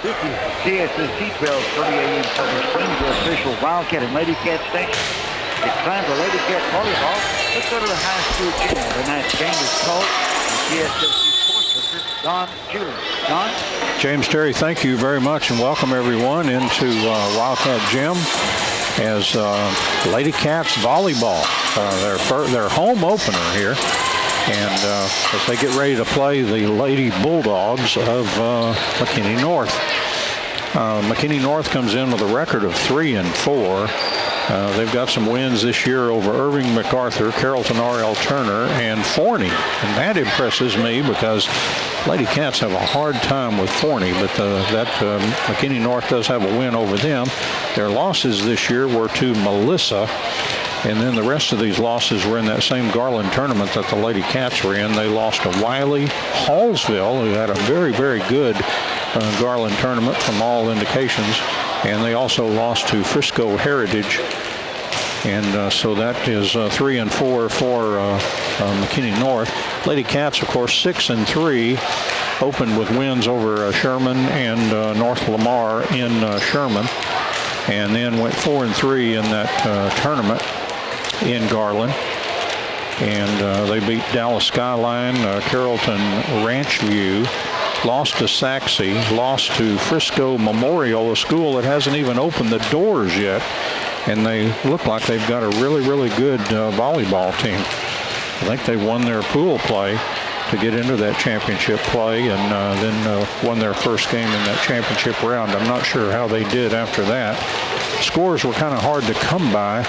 CSSC trails 38 in Silver Springs. The official Wildcat and Lady Cat station. It's time for Lady Cat volleyball. Let's go to the high school gym. Tonight's game is called the CSSC Sports Director, Don Julian. Don? James Terry, thank you very much, and welcome everyone into Wildcat Gym as Lady Cats volleyball, their home opener here. And as they get ready to play the Lady Bulldogs of McKinney North. McKinney North comes in with a record of 3-4. They've got some wins this year over Irving MacArthur, Carrollton R.L. Turner, and Forney. And that impresses me because Lady Cats have a hard time with Forney, but McKinney North does have a win over them. Their losses this year were to Melissa, and then the rest of these losses were in that same Garland tournament that the Lady Cats were in. They lost to Wiley, Hallsville, who had a very, very good Garland tournament from all indications. And they also lost to Frisco Heritage. And so that is 3-4 for McKinney North. Lady Cats, of course, 6-3, opened with wins over Sherman and North Lamar in Sherman. And then went 4-3 in that tournament in Garland. And they beat Dallas Skyline, Carrollton Ranchview, lost to Saxe, lost to Frisco Memorial, a school that hasn't even opened the doors yet. And they look like they've got a really, really good volleyball team. I think they won their pool play to get into that championship play, and then won their first game in that championship round. I'm not sure how they did after that. Scores were kind of hard to come by.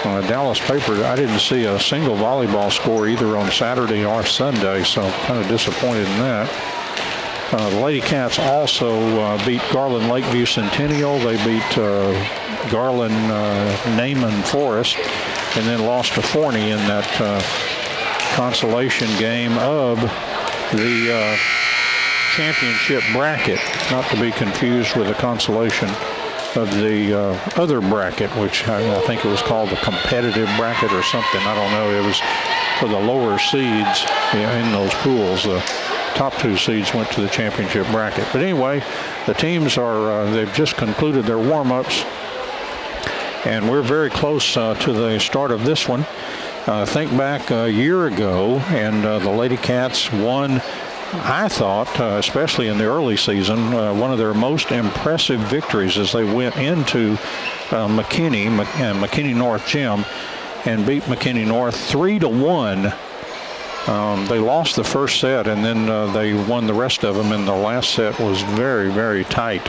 On the Dallas paper, I didn't see a single volleyball score either on Saturday or Sunday, so kind of disappointed in that. The Lady Cats also beat Garland Lakeview Centennial. They beat Garland Naaman Forest, and then lost to Forney in that consolation game of the championship bracket, not to be confused with the consolation of the other bracket, which I think it was called the competitive bracket or something. I don't know. It was for the lower seeds in those pools. The top two seeds went to the championship bracket. But anyway, the teams are, they've just concluded their warm-ups, and we're very close to the start of this one. Think back a year ago, and the Lady Cats won, I thought, especially in the early season, one of their most impressive victories as they went into McKinney North Gym and beat McKinney North 3-1. They lost the first set, and then they won the rest of them, and the last set was very, very tight.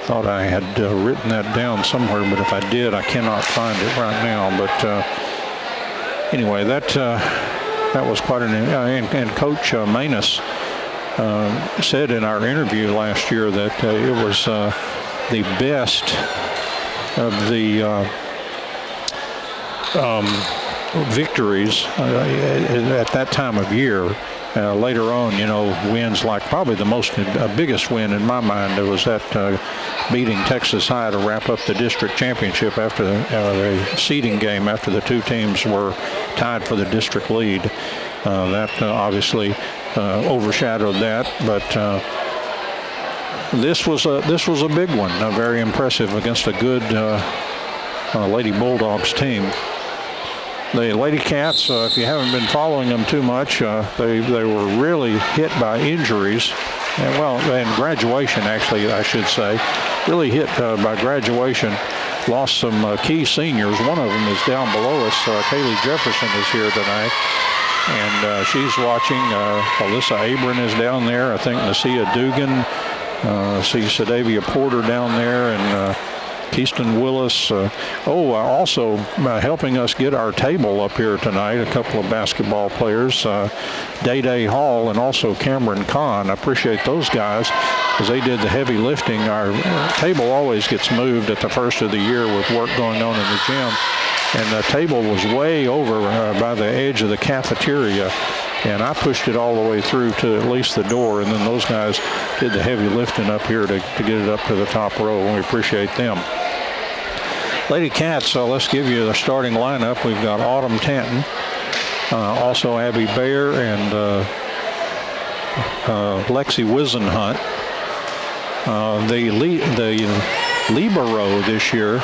Thought I had written that down somewhere, but if I did, I cannot find it right now. But anyway, that was quite an, and Coach Manus said in our interview last year that it was the best of the victories at that time of year. Later on, wins like probably the biggest win in my mind was that beating Texas High to wrap up the district championship after the seeding game after the two teams were tied for the district lead. That obviously overshadowed that, but this was a big one, very impressive against a good Lady Bulldogs team. The Lady Cats, if you haven't been following them too much, they were really hit by injuries. And graduation, actually, I should say. Really hit by graduation. Lost some key seniors. One of them is down below us. Kaylee Jefferson is here tonight. And she's watching. Alyssa Abram is down there. I think Nasia Dugan. See Sadavia Porter down there. And Keaston Willis. Also helping us get our table up here tonight, a couple of basketball players, Day Hall and also Cameron Kahn. I appreciate those guys because they did the heavy lifting. Our table always gets moved at the first of the year with work going on in the gym, and the table was way over by the edge of the cafeteria. And I pushed it all the way through to at least the door, and then those guys did the heavy lifting up here to get it up to the top row, and we appreciate them. Lady Cats, let's give you the starting lineup. We've got Autumn Tanton, also Abby Bayer, and Lexi Wisenhunt. The libero this year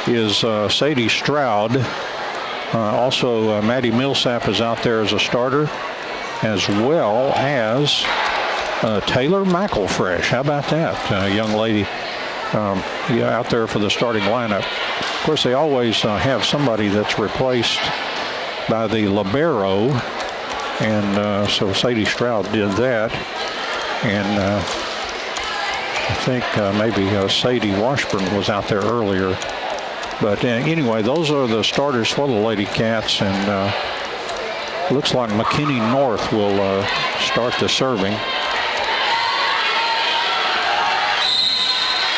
is Sadie Stroud. Also, Maddie Millsap is out there as a starter, as well as Taylor McElfresh. How about that? Young lady out there for the starting lineup. Of course, they always have somebody that's replaced by the libero, and so Sadie Stroud did that. And I think maybe Sadie Washburn was out there earlier. But anyway, those are the starters for the Lady Cats, and looks like McKinney North will start the serving.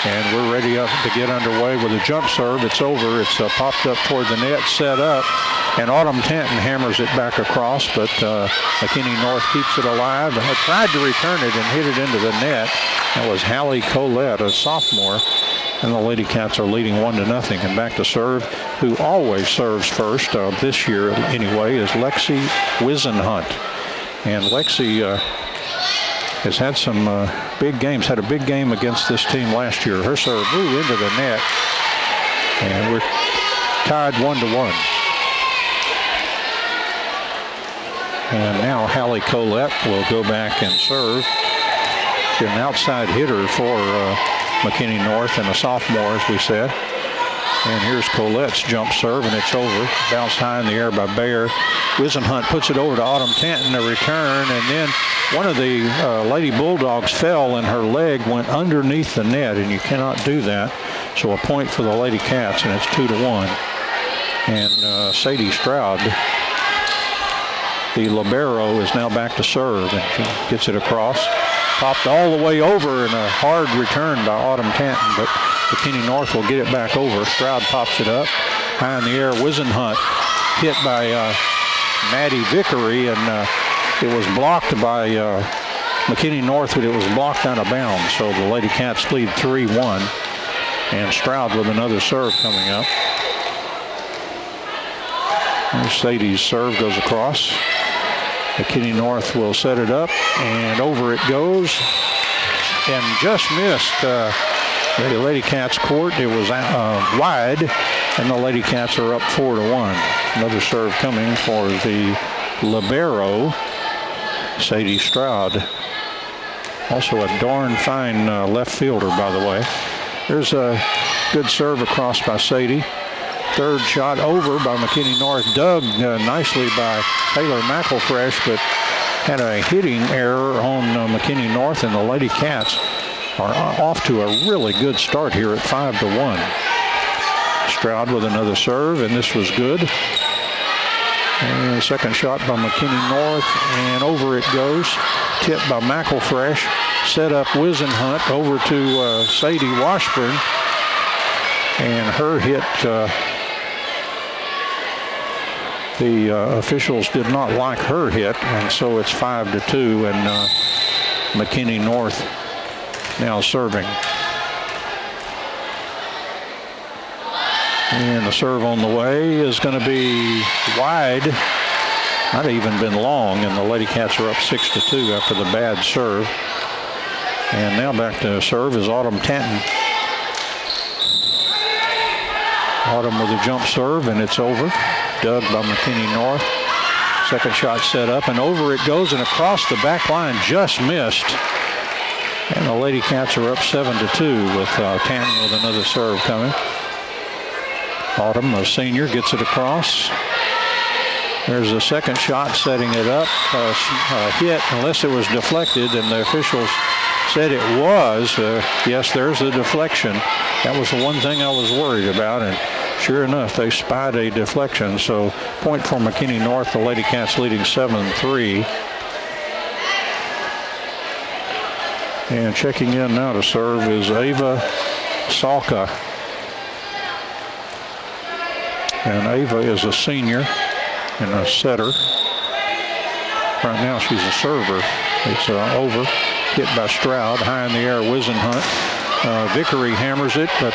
And we're ready up to get underway with a jump serve. It's over. It's popped up toward the net, set up, and Autumn Tanton hammers it back across, but McKinney North keeps it alive. Tried to return it and hit it into the net. That was Hallie Colette, a sophomore. And the Lady Cats are leading 1-0. And back to serve, who always serves first this year anyway, is Lexi Wisenhunt. And Lexi has had some big games, had a big game against this team last year. Her serve blew into the net, and we're tied 1-1. And now Hallie Colette will go back and serve. She's an outside hitter for McKinney North, and a sophomore, as we said. And here's Colette's jump serve, and it's over. Bounced high in the air by Bayer. Wisenhunt puts it over to Autumn Tanton to return, and then one of the Lady Bulldogs fell, and her leg went underneath the net, and you cannot do that. So a point for the Lady Cats, and it's 2-1. And Sadie Stroud, the libero, is now back to serve, and she gets it across. Popped all the way over, and a hard return by Autumn Tanton, but McKinney North will get it back over. Stroud pops it up. High in the air, Wisenhunt hit by Maddie Vickery, and it was blocked by McKinney North, but it was blocked out of bounds. So the Lady Cats lead 3-1, and Stroud with another serve coming up. There's Sadie's serve goes across. McKinney North will set it up, and over it goes, and just missed the Lady Cats court. It was wide, and the Lady Cats are up 4-1. Another serve coming for the libero, Sadie Stroud. Also a darn fine left fielder, by the way. There's a good serve across by Sadie. Third shot over by McKinney North, dug nicely by Taylor McElfresh, but had a hitting error on McKinney North, and the Lady Cats are off to a really good start here at 5-1. Stroud with another serve, and this was good. And second shot by McKinney North, and over it goes. Tipped by McElfresh. Set up Wisenhunt over to Sadie Washburn, and her hit. The officials did not like her hit, and so it's 5-2, and McKinney North now serving. And the serve on the way is going to be wide. Not even been long, and the Lady Cats are up 6-2 after the bad serve. And now back to serve is Autumn Tanton. Autumn with a jump serve, and it's over. Dug by McKinney North. Second shot set up, and over it goes, and across the back line, just missed. And the Lady Cats are up 7-2 with Tanton with another serve coming. Autumn, a senior, gets it across. There's a second shot setting it up. Hit, unless it was deflected, and the officials said it was. Yes, there's the deflection. That was the one thing I was worried about, and sure enough, they spied a deflection. So point for McKinney North, the Lady Cats leading 7-3. And checking in now to serve is Ava Salka. And Ava is a senior and a setter. Right now she's a server. It's over. Hit by Stroud. High in the air, Wisenhunt. Vickery hammers it, but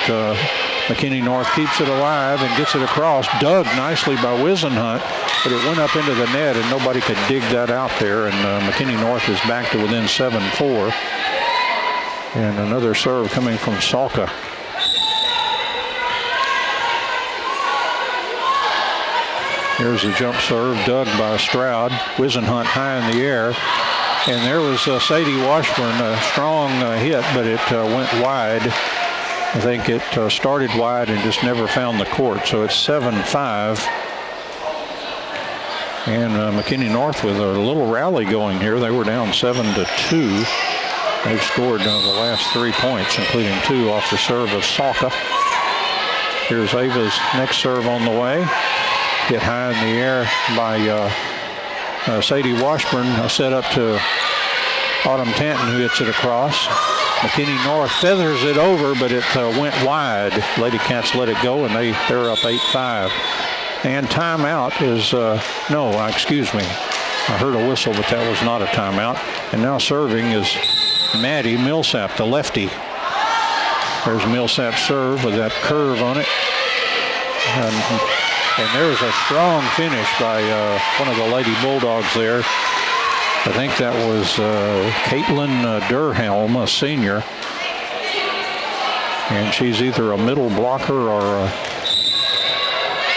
McKinney North keeps it alive and gets it across. Dug nicely by Wisenhunt. but it went up into the net, and nobody could dig that out there, and McKinney North is back to within 7-4. And another serve coming from Salka. Here's a jump serve dug by Stroud. Wisenhunt high in the air. And there was Sadie Washburn, a strong hit, but it went wide. I think it started wide and just never found the court. So it's 7-5. And McKinney North with a little rally going here. They were down 7-2. They've scored the last 3 points, including 2 off the serve of Salka. Here's Ava's next serve on the way. Hit high in the air by Sadie Washburn, set up to Autumn Tanton, who hits it across. McKinney North feathers it over, but it went wide. Lady Cats let it go, and they're up 8-5. And timeout is, excuse me. I heard a whistle, but that was not a timeout. And now serving is Maddie Millsap, the lefty. There's Millsap's serve with that curve on it. And there's a strong finish by one of the Lady Bulldogs there. I think that was Caitlin Durhelm, a senior. And she's either a middle blocker or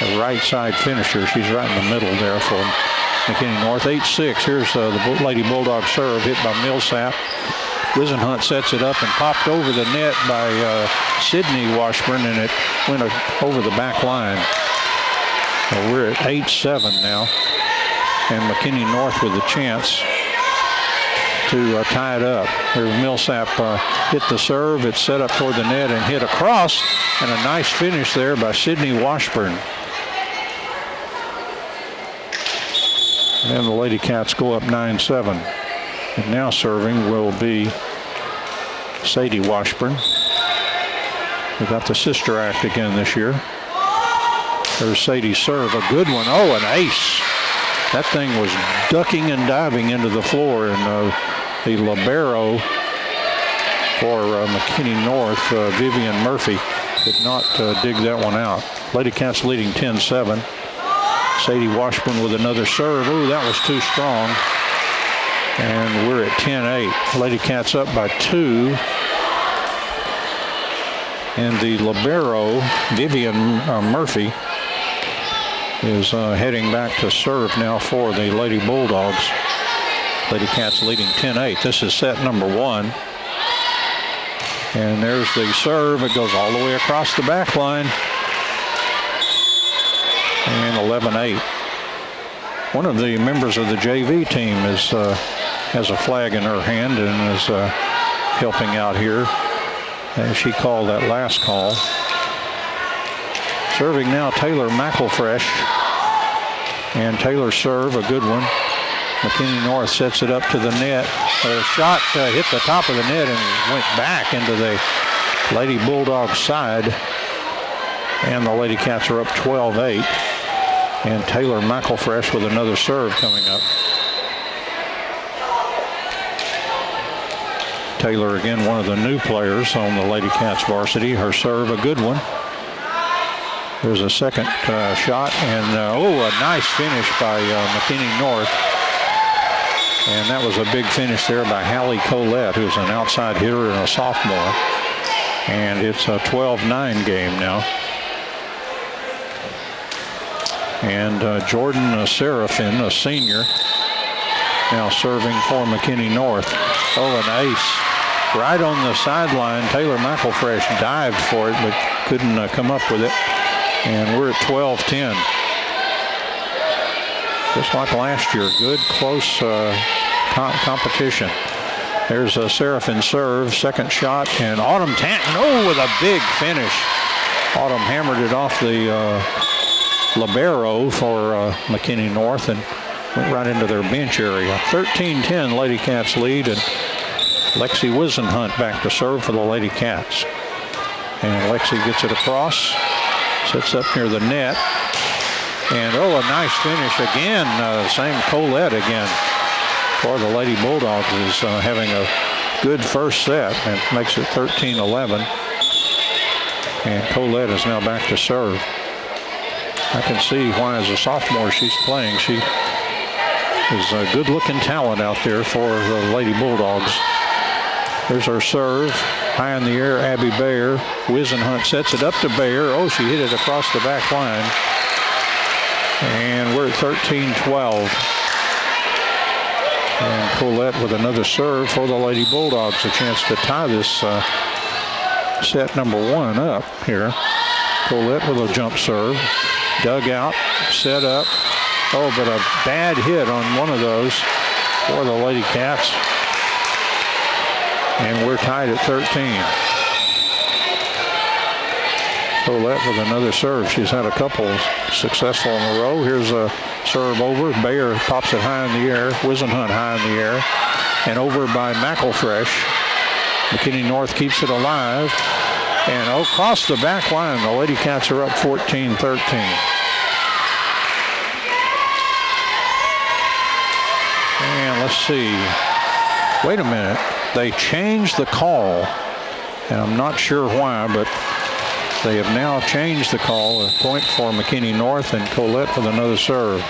a right side finisher. She's right in the middle there for McKinney North. 8-6. Here's the Lady Bulldog serve hit by Millsap. Wisenhunt sets it up and popped over the net by Sydney Washburn, and it went over the back line. Well, we're at 8-7 now, and McKinney North with a chance to tie it up. Here's Millsap hit the serve. It's set up toward the net and hit across, and a nice finish there by Sydney Washburn. And the Lady Cats go up 9-7. And now serving will be Sadie Washburn. We got the sister act again this year. There's Sadie's serve, a good one. Oh, an ace. That thing was ducking and diving into the floor, and the libero for McKinney North, Vivian Murphy, did not dig that one out. Lady Cats leading 10-7. Sadie Washburn with another serve. Ooh, that was too strong. And we're at 10-8. Lady Cats up by 2. And the libero, Vivian Murphy, is heading back to serve now for the Lady Bulldogs. Lady Cats leading 10-8. This is set number 1. And there's the serve. It goes all the way across the back line. And 11-8. One of the members of the JV team has a flag in her hand and is helping out here. And she called that last call. Serving now Taylor McElfresh. And Taylor's serve, a good one. McKinney North sets it up to the net. A shot hit the top of the net and went back into the Lady Bulldogs side. And the Lady Cats are up 12-8. And Taylor McElfresh with another serve coming up. Taylor, again, one of the new players on the Lady Cats varsity. Her serve, a good one. There's a second shot, and a nice finish by McKinney North. And that was a big finish there by Hallie Colette, who's an outside hitter and a sophomore. And it's a 12-9 game now. And Jordan Seraphin, a senior, now serving for McKinney North. Oh, an ace. Right on the sideline. Taylor McElfresh dived for it, but couldn't come up with it. And we're at 12-10. Just like last year, good, close competition. There's a Seraphin serve, second shot, and Autumn Tanton, with a big finish. Autumn hammered it off the libero for McKinney North and went right into their bench area. 13-10 Lady Cats lead, and Lexi Wisenhunt back to serve for the Lady Cats. And Lexi gets it across, sits up near the net, and a nice finish again. Same Colette again for the Lady Bulldogs is having a good first set and makes it 13-11. And Colette is now back to serve. I can see why as a sophomore she's playing. She is a good-looking talent out there for the Lady Bulldogs. There's her serve. High in the air, Abby Bayer. Wisenhunt sets it up to Bayer. Oh, she hit it across the back line. And we're at 13-12. And Colette with another serve for the Lady Bulldogs. A chance to tie this set number 1 up here. Colette with a jump serve. Dug out, set up. Oh, but a bad hit on one of those for the Lady Cats. And we're tied at 13. Colette with another serve. She's had a couple successful in a row. Here's a serve over. Bayer pops it high in the air. Wisenhunt high in the air. And over by McElfresh. McKinney North keeps it alive. And across the back line, the Lady Cats are up 14-13. And let's see. Wait a minute. They changed the call. And I'm not sure why, but they have now changed the call. A point for McKinney North and Colette with another serve.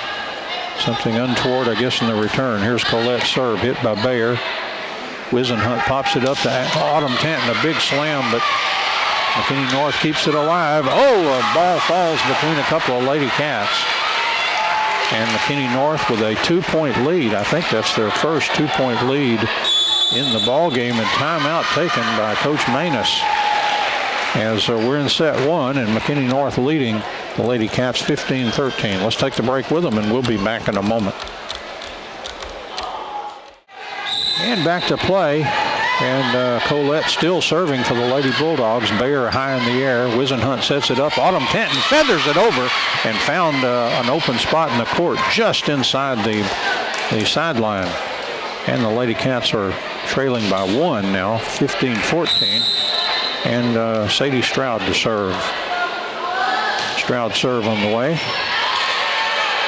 Something untoward, I guess, in the return. Here's Colette's serve, hit by Bayer. Wisenhunt pops it up to Autumn Tanton. A big slam, but McKinney North keeps it alive. Oh, a ball falls between a couple of Lady Cats. And McKinney North with a 2-point lead. I think that's their first 2-point lead in the ball game, and timeout taken by Coach Manus. As we're in set 1 and McKinney North leading the Lady Cats 15-13. Let's take the break with them and we'll be back in a moment. And back to play. And Colette still serving for the Lady Bulldogs. Bayer high in the air. Wisenhunt sets it up. Autumn Tanton feathers it over and found an open spot in the court just inside the sideline. And the Lady Cats are trailing by 1 now, 15-14. And Sadie Stroud to serve. Stroud serve on the way.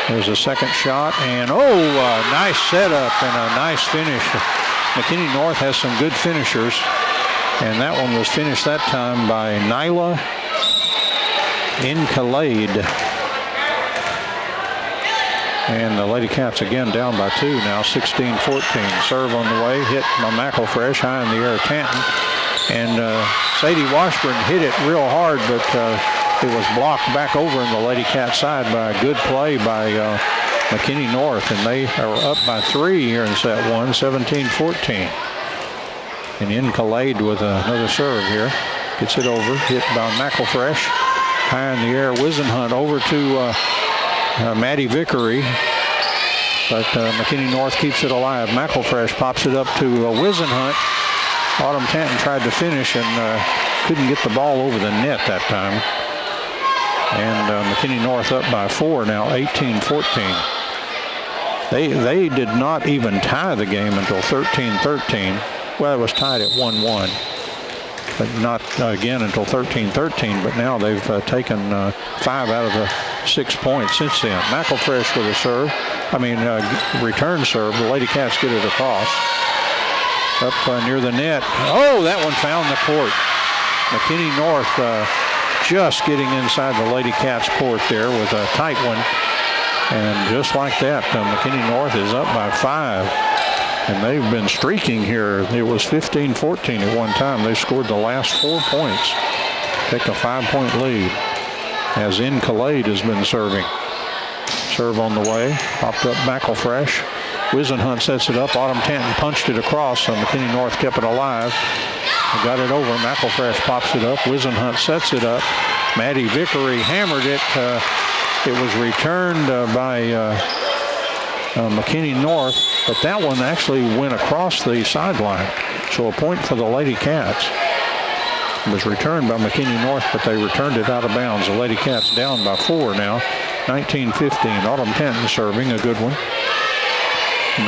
There's a second shot, and nice setup and a nice finish. McKinney North has some good finishers, and that one was finished that time by Nyla Incalade. And the Lady Cats again down by 2 now, 16-14. Serve on the way, hit by McElfresh, high in the air, Tanton. And Sadie Washburn hit it real hard, but it was blocked back over in the Lady Cat side by a good play by McKinney North. And they are up by 3 here in set 1, 17-14. And Incalade with another serve here. Gets it over, hit by McElfresh. High in the air, Wisenhunt over to Maddie Vickery. But McKinney North keeps it alive. McElfresh pops it up to Wisenhunt. Autumn Tanton tried to finish and couldn't get the ball over the net that time. And McKinney North up by 4 now, 18-14. They did not even tie the game until 13-13. Well, it was tied at 1-1, but not again until 13-13. But now they've taken 5 out of the 6 points since then. McElfresh with a serve. Return serve. The Lady Cats get it across. Up near the net. Oh, that one found the court. McKinney North just getting inside the Lady Cats court there with a tight one. And just like that, McKinney North is up by 5. And they've been streaking here. It was 15-14 at one time. They scored the last 4 points. Take a 5-point lead as Incalade has been serving. Serve on the way. Popped up McElfresh. Wisenhunt sets it up. Autumn Tanton punched it across, so McKinney North kept it alive. Got it over. McElfresh pops it up. Wisenhunt sets it up. Maddie Vickery hammered it. It was returned by McKinney North, but that one actually went across the sideline. So a point for the Lady Cats. It was returned by McKinney North, but they returned it out of bounds. The Lady Cats down by 4 now, 19-15. Autumn Tanton serving, a good one.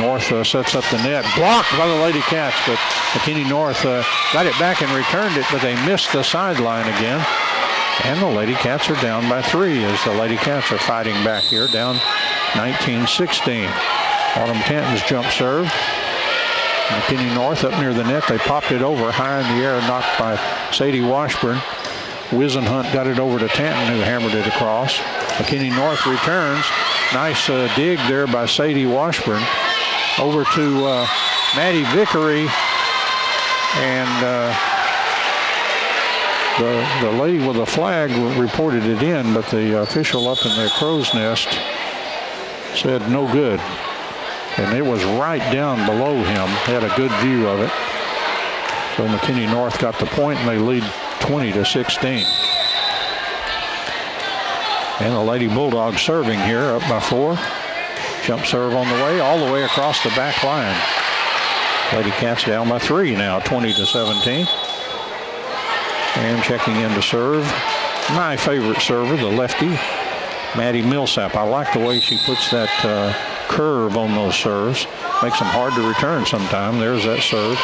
North sets up the net. Blocked by the Lady Cats, but McKinney North got it back and returned it, but they missed the sideline again. And the Lady Cats are down by 3 as the Lady Cats are fighting back here, down 19-16. Autumn Tanton's jump serve. McKinney North up near the net. They popped it over high in the air, knocked by Sadie Washburn. Wisenhunt got it over to Tanton, who hammered it across. McKinney North returns. Nice dig there by Sadie Washburn. Over to Maddie Vickery. And the lady with the flag reported it in, but the official up in the crow's nest said no good. And it was right down below him. Had a good view of it. So McKinney North got the point, and they lead 20-16. And the Lady Bulldogs serving here, up by 4. Jump serve on the way, all the way across the back line. Lady Cats down by 3 now, 20-17. And checking in to serve, my favorite server, the lefty, Maddie Millsap. I like the way she puts that curve on those serves. Makes them hard to return sometime. There's that serve.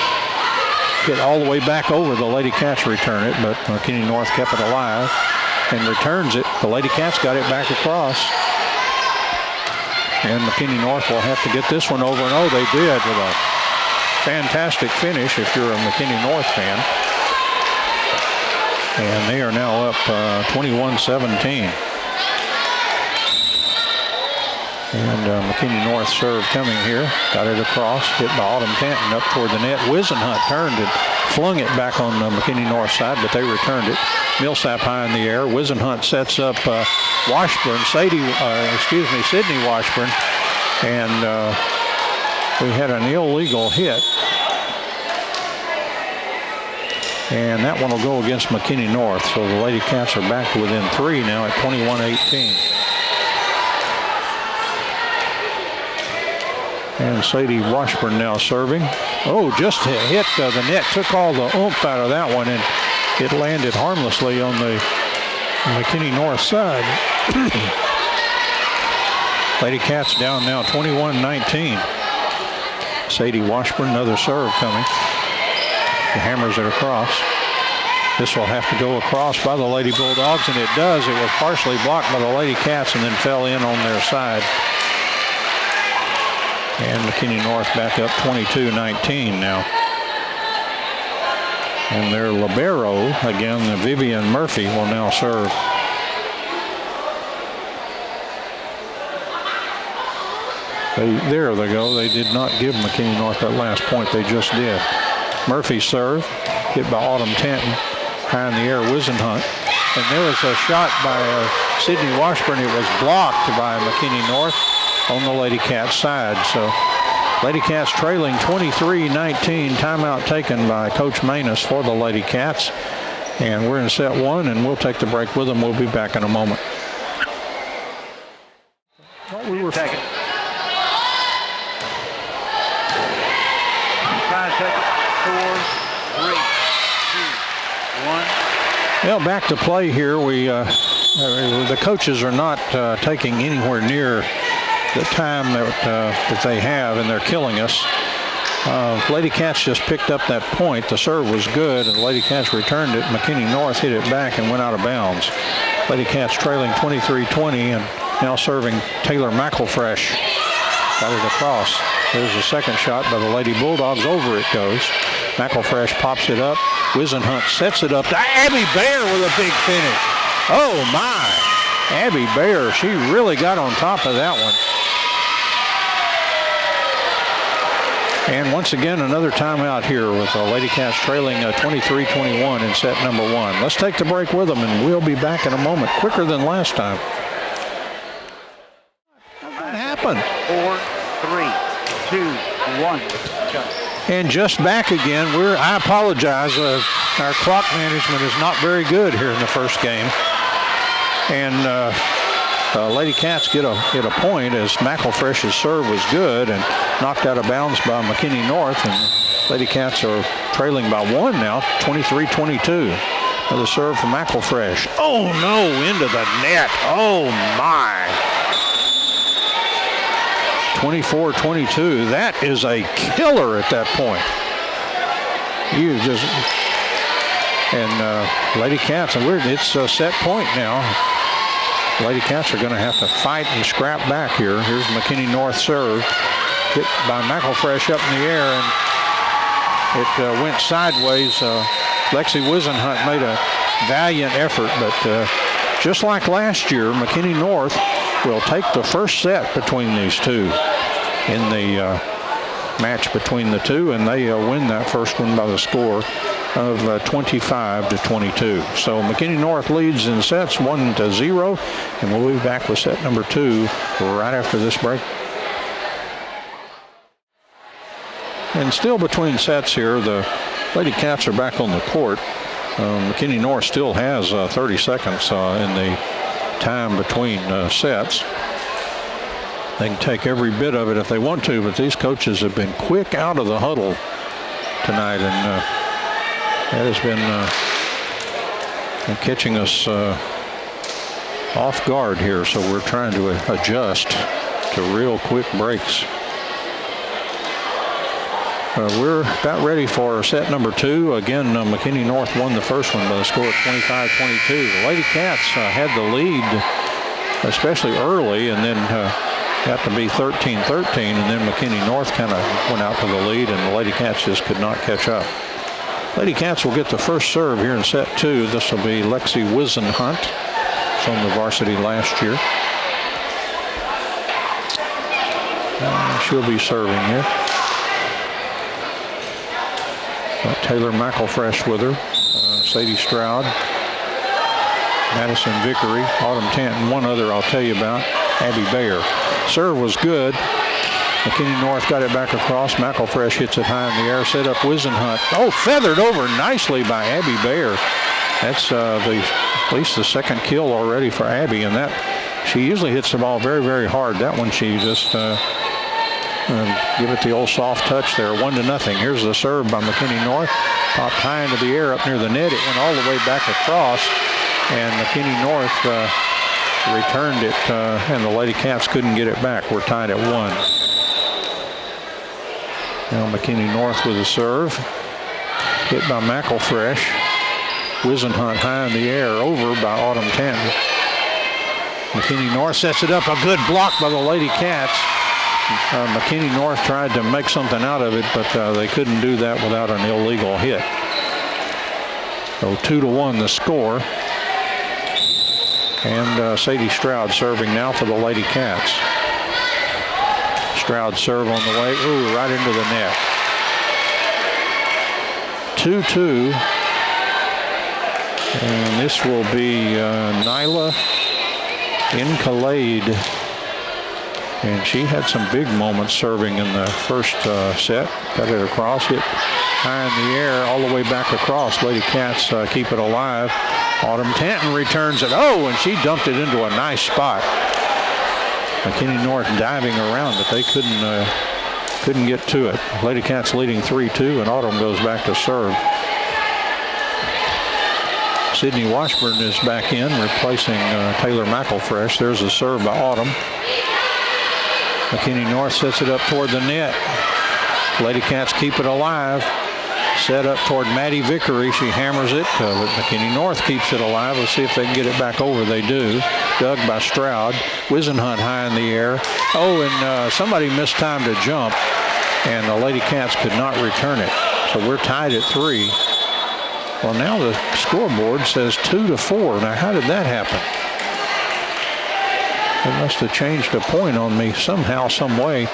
Get all the way back over. The Lady Cats return it, but McKinney North kept it alive and returns it. The Lady Cats got it back across. And McKinney North will have to get this one over. And oh, they did with a fantastic finish if you're a McKinney North fan. And they are now up 21-17. And McKinney North serve coming here. Got it across, hit by Autumn Tanton up toward the net. Wisenhunt turned and flung it back on the McKinney North side, but they returned it. Millsap high in the air. Wisenhunt sets up Washburn, Sydney Washburn. And we had an illegal hit. And that one will go against McKinney North. So the Lady Cats are back to within 3 now at 21-18. And Sadie Washburn now serving. Oh, just hit the net. Took all the oomph out of that one, and it landed harmlessly on the McKinney North side. Lady Cats down now 21-19. Sadie Washburn, another serve coming. The hammers it across. This will have to go across by the Lady Bulldogs, and it does. It was partially blocked by the Lady Cats and then fell in on their side. And McKinney North back up 22-19 now. And their libero, again, the Vivian Murphy, will now serve. There they go. They did not give McKinney North that last point. They just did. Murphy serve, hit by Autumn Tanton, high in the air, Wisenhunt. And there was a shot by Sydney Washburn. It was blocked by McKinney North on the Lady Cats side. So Lady Cats trailing 23-19. Timeout taken by Coach Manus for the Lady Cats. And we're in set 1, and we'll take the break with them. We'll be back in a moment. We were second. 5 seconds. 4, 3, 2, 1. Well, back to play here. The coaches are not taking anywhere near the time that they have, and they're killing us. Lady Cats just picked up that point. The serve was good, and Lady Cats returned it. McKinney North hit it back and went out of bounds. Lady Cats trailing 23-20, and now serving Taylor McElfresh. Got it across. There's a second shot by the Lady Bulldogs. Over it goes. McElfresh pops it up. Wisenhunt sets it up to Abby Bayer with a big finish. Oh, my. Abby Bayer, she really got on top of that one. And once again, another timeout here with the Lady Cats trailing 23-21 in set number 1. Let's take the break with them, and we'll be back in a moment. Quicker than last time. What happened? 4, 3, 2, 1. Go. And just back again. I apologize. Our clock management is not very good here in the first game. And Lady Cats get a point as McElfresh's serve was good and knocked out of bounds by McKinney North. And Lady Cats are trailing by 1 now, 23-22. Another serve from McElfresh. Oh, no, into the net. Oh, my. 24-22. That is a killer at that point. Lady Cats, it's a set point now. Lady Cats are going to have to fight and scrap back here. Here's McKinney North serve. Hit by McElfresh up in the air, and it went sideways. Lexi Wisenhunt made a valiant effort, but just like last year, McKinney North will take the first set between these two in the match between the two, and they win that first one by the score of 25-22. So McKinney North leads in sets 1-0, and we'll be back with set number 2 right after this break. And still between sets here, the Lady Cats are back on the court. McKinney North still has 30 seconds in the time between sets. They can take every bit of it if they want to, but these coaches have been quick out of the huddle tonight, and that has been catching us off guard here, so we're trying to adjust to real quick breaks. We're about ready for set number 2. Again, McKinney North won the first one by the score of 25-22. The Lady Cats had the lead, especially early, and then got to be 13-13, and then McKinney North kind of went out to the lead, and the Lady Cats just could not catch up. Lady Cats will get the first serve here in set 2. This will be Lexi Wisenhunt. She's on the varsity last year. She'll be serving here. Got Taylor McElfresh with her, Sadie Stroud, Madison Vickery, Autumn Tanton, one other I'll tell you about, Abby Bayer. Serve was good. McKinney North got it back across. McElfresh hits it high in the air. Set up Wisenhunt. Oh, feathered over nicely by Abby Bayer. That's at least the second kill already for Abby, and that she usually hits the ball very, very hard. That one she just give it the old soft touch there. 1-0. Here's the serve by McKinney North. Popped high into the air up near the net. It went all the way back across, and McKinney North returned it, and the Lady Cats couldn't get it back. We're tied at 1. Now McKinney North with a serve. Hit by McElfresh. Wisenhunt high in the air, over by Autumn Tanton. McKinney North sets it up. A good block by the Lady Cats. McKinney North tried to make something out of it, but they couldn't do that without an illegal hit. So 2-1 the score. And Sadie Stroud serving now for the Lady Cats. Stroud serve on the way. Ooh, right into the net. 2-2. And this will be Nyla Incalade. And she had some big moments serving in the first set. Got it across, hit high in the air, all the way back across. Lady Cats keep it alive. Autumn Tanton returns it. Oh, and she dumped it into a nice spot. McKinney North diving around, but they couldn't get to it. Lady Cats leading 3-2, and Autumn goes back to serve. Sydney Washburn is back in, replacing Taylor McElfresh. There's a serve by Autumn. McKinney North sets it up toward the net. Lady Cats keep it alive. Set up toward Maddie Vickery. She hammers it, but McKinney North keeps it alive. Let's see if they can get it back over. They do. Dug by Stroud. Wisenhunt high in the air. Oh, and somebody mistimed a jump, and the Lady Cats could not return it. So we're tied at 3. Well, now the scoreboard says 2-4. Now, how did that happen? They must have changed a point on me somehow, some way.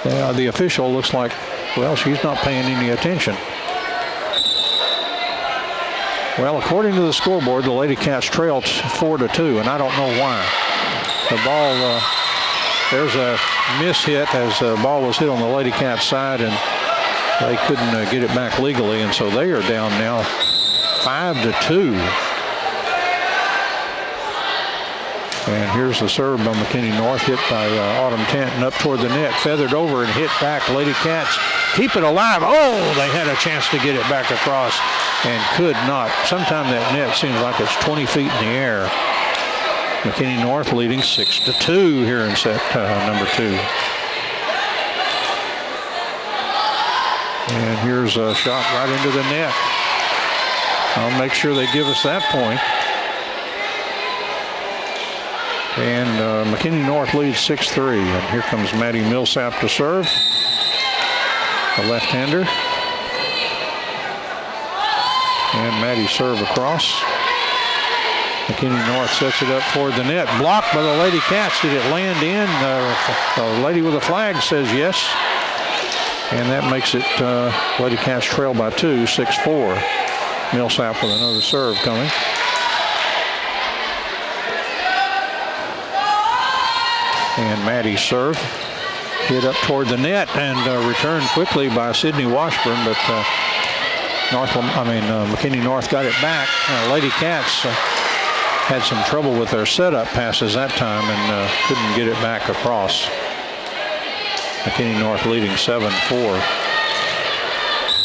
The official looks like, well, she's not paying any attention. Well, according to the scoreboard, the Lady Cats trailed 4-2, and I don't know why. The ball, there's a mishit as the ball was hit on the Lady Cats side, and they couldn't get it back legally, and so they are down now 5-2. And here's the serve by McKinney North, hit by Autumn Tanton up toward the net, feathered over and hit back. Lady Cats keep it alive. Oh, they had a chance to get it back across and could not. Sometimes that net seems like it's 20 feet in the air. McKinney North leading 6-2 here in set number 2. And here's a shot right into the net. I'll make sure they give us that point. And McKinney North leads 6-3. And here comes Maddie Millsap to serve. The left-hander. And Maddie serve across. McKinney North sets it up toward the net. Blocked by the Lady Cats. Did it land in? The lady with the flag says yes. And that makes it Lady Cats trail by 2, 6-4. Millsap with another serve coming. And Maddie's serve hit up toward the net and returned quickly by Sydney Washburn, but McKinney North got it back. Lady Cats had some trouble with their setup passes that time and couldn't get it back across. McKinney North leading 7-4.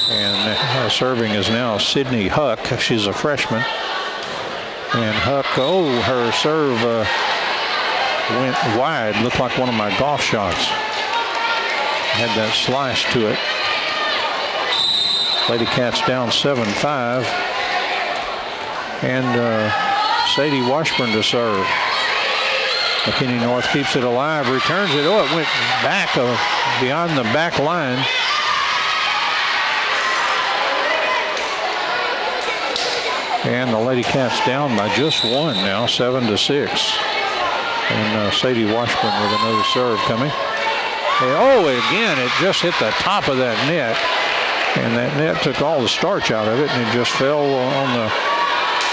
And serving is now Sydney Huck. She's a freshman. And Huck, her serve went wide. Looked like one of my golf shots. Had that slash to it. Lady Cats down 7-5. And Sadie Washburn to serve. McKinney North keeps it alive, returns it. Oh, it went back beyond the back line. And the Lady Cats down by just 1 now, 7-6. And Sadie Washburn with another serve coming. Again, it just hit the top of that net. And that net took all the starch out of it, and it just fell on the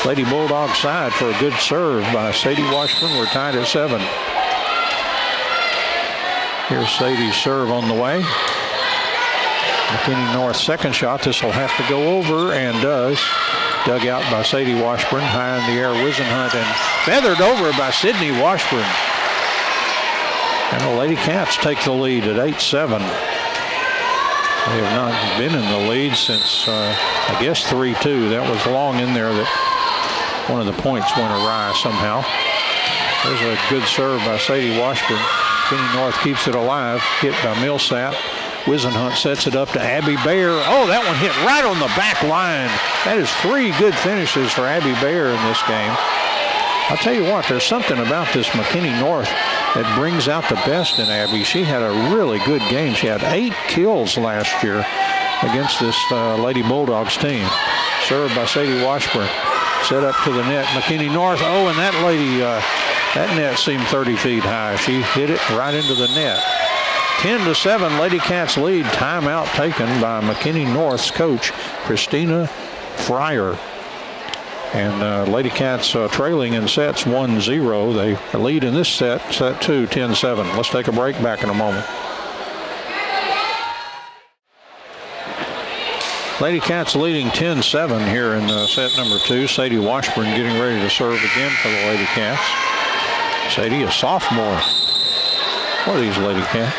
Lady Bulldog side for a good serve by Sadie Washburn. We're tied at 7. Here's Sadie's serve on the way. McKinney North second shot. This will have to go over, and does. Dug out by Sadie Washburn. High in the air, Wisenhunt, and feathered over by Sydney Washburn. And the Lady Cats take the lead at 8-7. They have not been in the lead since, I guess, 3-2. That was long in there that one of the points went awry somehow. There's a good serve by Sadie Washburn. McKinney North keeps it alive. Hit by Millsap. Wisenhunt sets it up to Abby Bayer. Oh, that one hit right on the back line. That is 3 good finishes for Abby Bayer in this game. I'll tell you what, there's something about this McKinney North that brings out the best in Abby. She had a really good game. She had 8 kills last year against this Lady Bulldogs team. Served by Sadie Washburn. Set up to the net. McKinney North. Oh, and that lady, that net seemed 30 feet high. She hit it right into the net. 10-7, Lady Cats lead. Timeout taken by McKinney North's coach, Christina Fryer. And Lady Cats trailing in sets 1-0. They lead in this set 2, 10-7. Let's take a break. Back in a moment. Lady Cats leading 10-7 here in set number 2. Sadie Washburn getting ready to serve again for the Lady Cats. Sadie, a sophomore. What are these Lady Cats?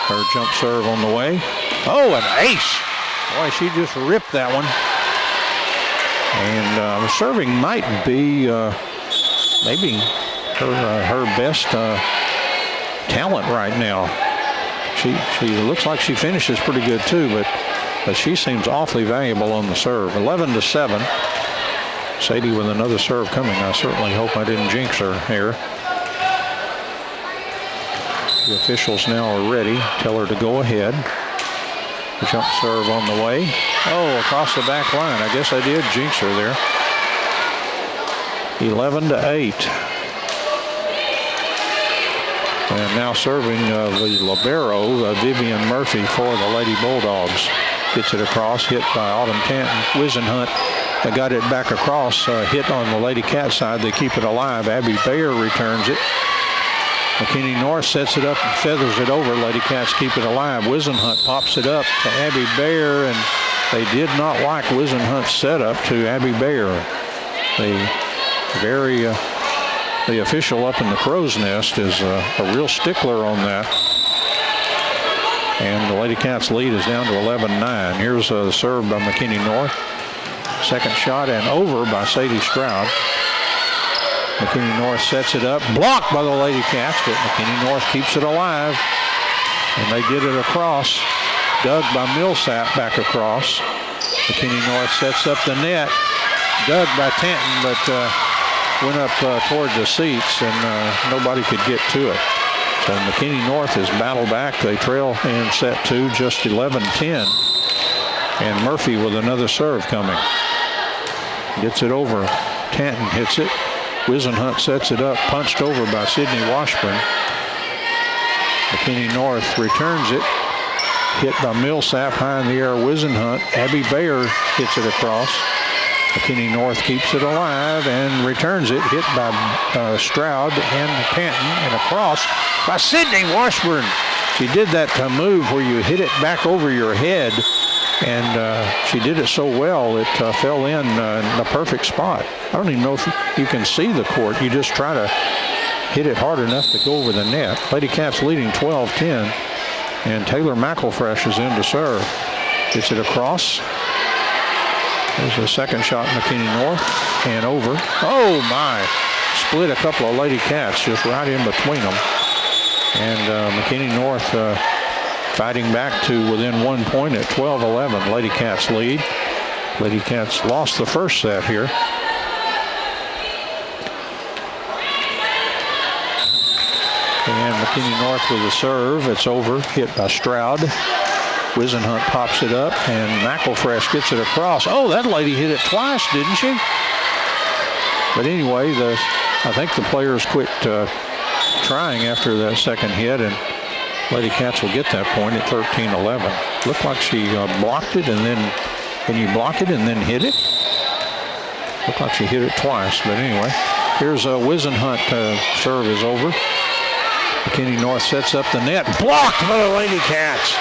Her jump serve on the way. Oh, an ace. Boy, she just ripped that one. And serving might be maybe her best talent right now. She looks like she finishes pretty good too, but she seems awfully valuable on the serve. 11-7. Sadie with another serve coming. I certainly hope I didn't jinx her here. The officials now are ready. Tell her to go ahead. The jump serve on the way. Oh, across the back line. I guess I did jinx her there. 11-8. And now serving the libero, Vivian Murphy for the Lady Bulldogs. Gets it across, hit by Autumn Tanton. Wisenhunt got it back across, hit on the Lady Cat side. They keep it alive. Abby Bayer returns it. McKinney North sets it up and feathers it over. Lady Cats keep it alive. Wisenhunt pops it up to Abby Bayer, and they did not like Wisenhunt's setup to Abby Bayer. The official up in the crow's nest is a real stickler on that. And the Lady Cats lead is down to 11-9. Here's the serve by McKinney North. Second shot and over by Sadie Stroud. McKinney North sets it up. Blocked by the Lady Cats, but McKinney North keeps it alive. And they get it across. Dug by Millsap back across. McKinney North sets up the net. Dug by Tanton, but went up toward the seats, and nobody could get to it. So McKinney North has battled back. They trail in set 2, just 11-10. And Murphy with another serve coming. Gets it over Tanton hits it. Wisenhunt sets it up, punched over by Sydney Washburn. McKinney North returns it. Hit by Millsap, high in the air. Wisenhunt. Abby Bayer hits it across. McKinney North keeps it alive and returns it. Hit by Stroud and Tanton, and across by Sydney Washburn. She did that move where you hit it back over your head, and she did it so well it fell in the perfect spot. I don't even know if you can see the court. You just try to hit it hard enough to go over the net. Lady Cats leading 12-10, and Taylor McElfresh is in to serve. Gets it across. There's a second shot, McKinney North, and over. Oh my! Split a couple of Lady Cats just right in between them. And McKinney North fighting back to within 1 point at 12-11. Lady Cats lead. Lady Cats lost the first set here. And McKinney North with a serve. It's over. Hit by Stroud. Wisenhunt pops it up, and McElfresh gets it across. Oh, that lady hit it twice, didn't she? But anyway, I think the players quit trying after that second hit, and Lady Cats will get that point at 13-11. Looked like she blocked it, and then can you block it and then hit it? Looked like she hit it twice, but anyway. Here's Wisenhunt. Serve is over. McKinney North sets up the net. Blocked by the Lady Cats.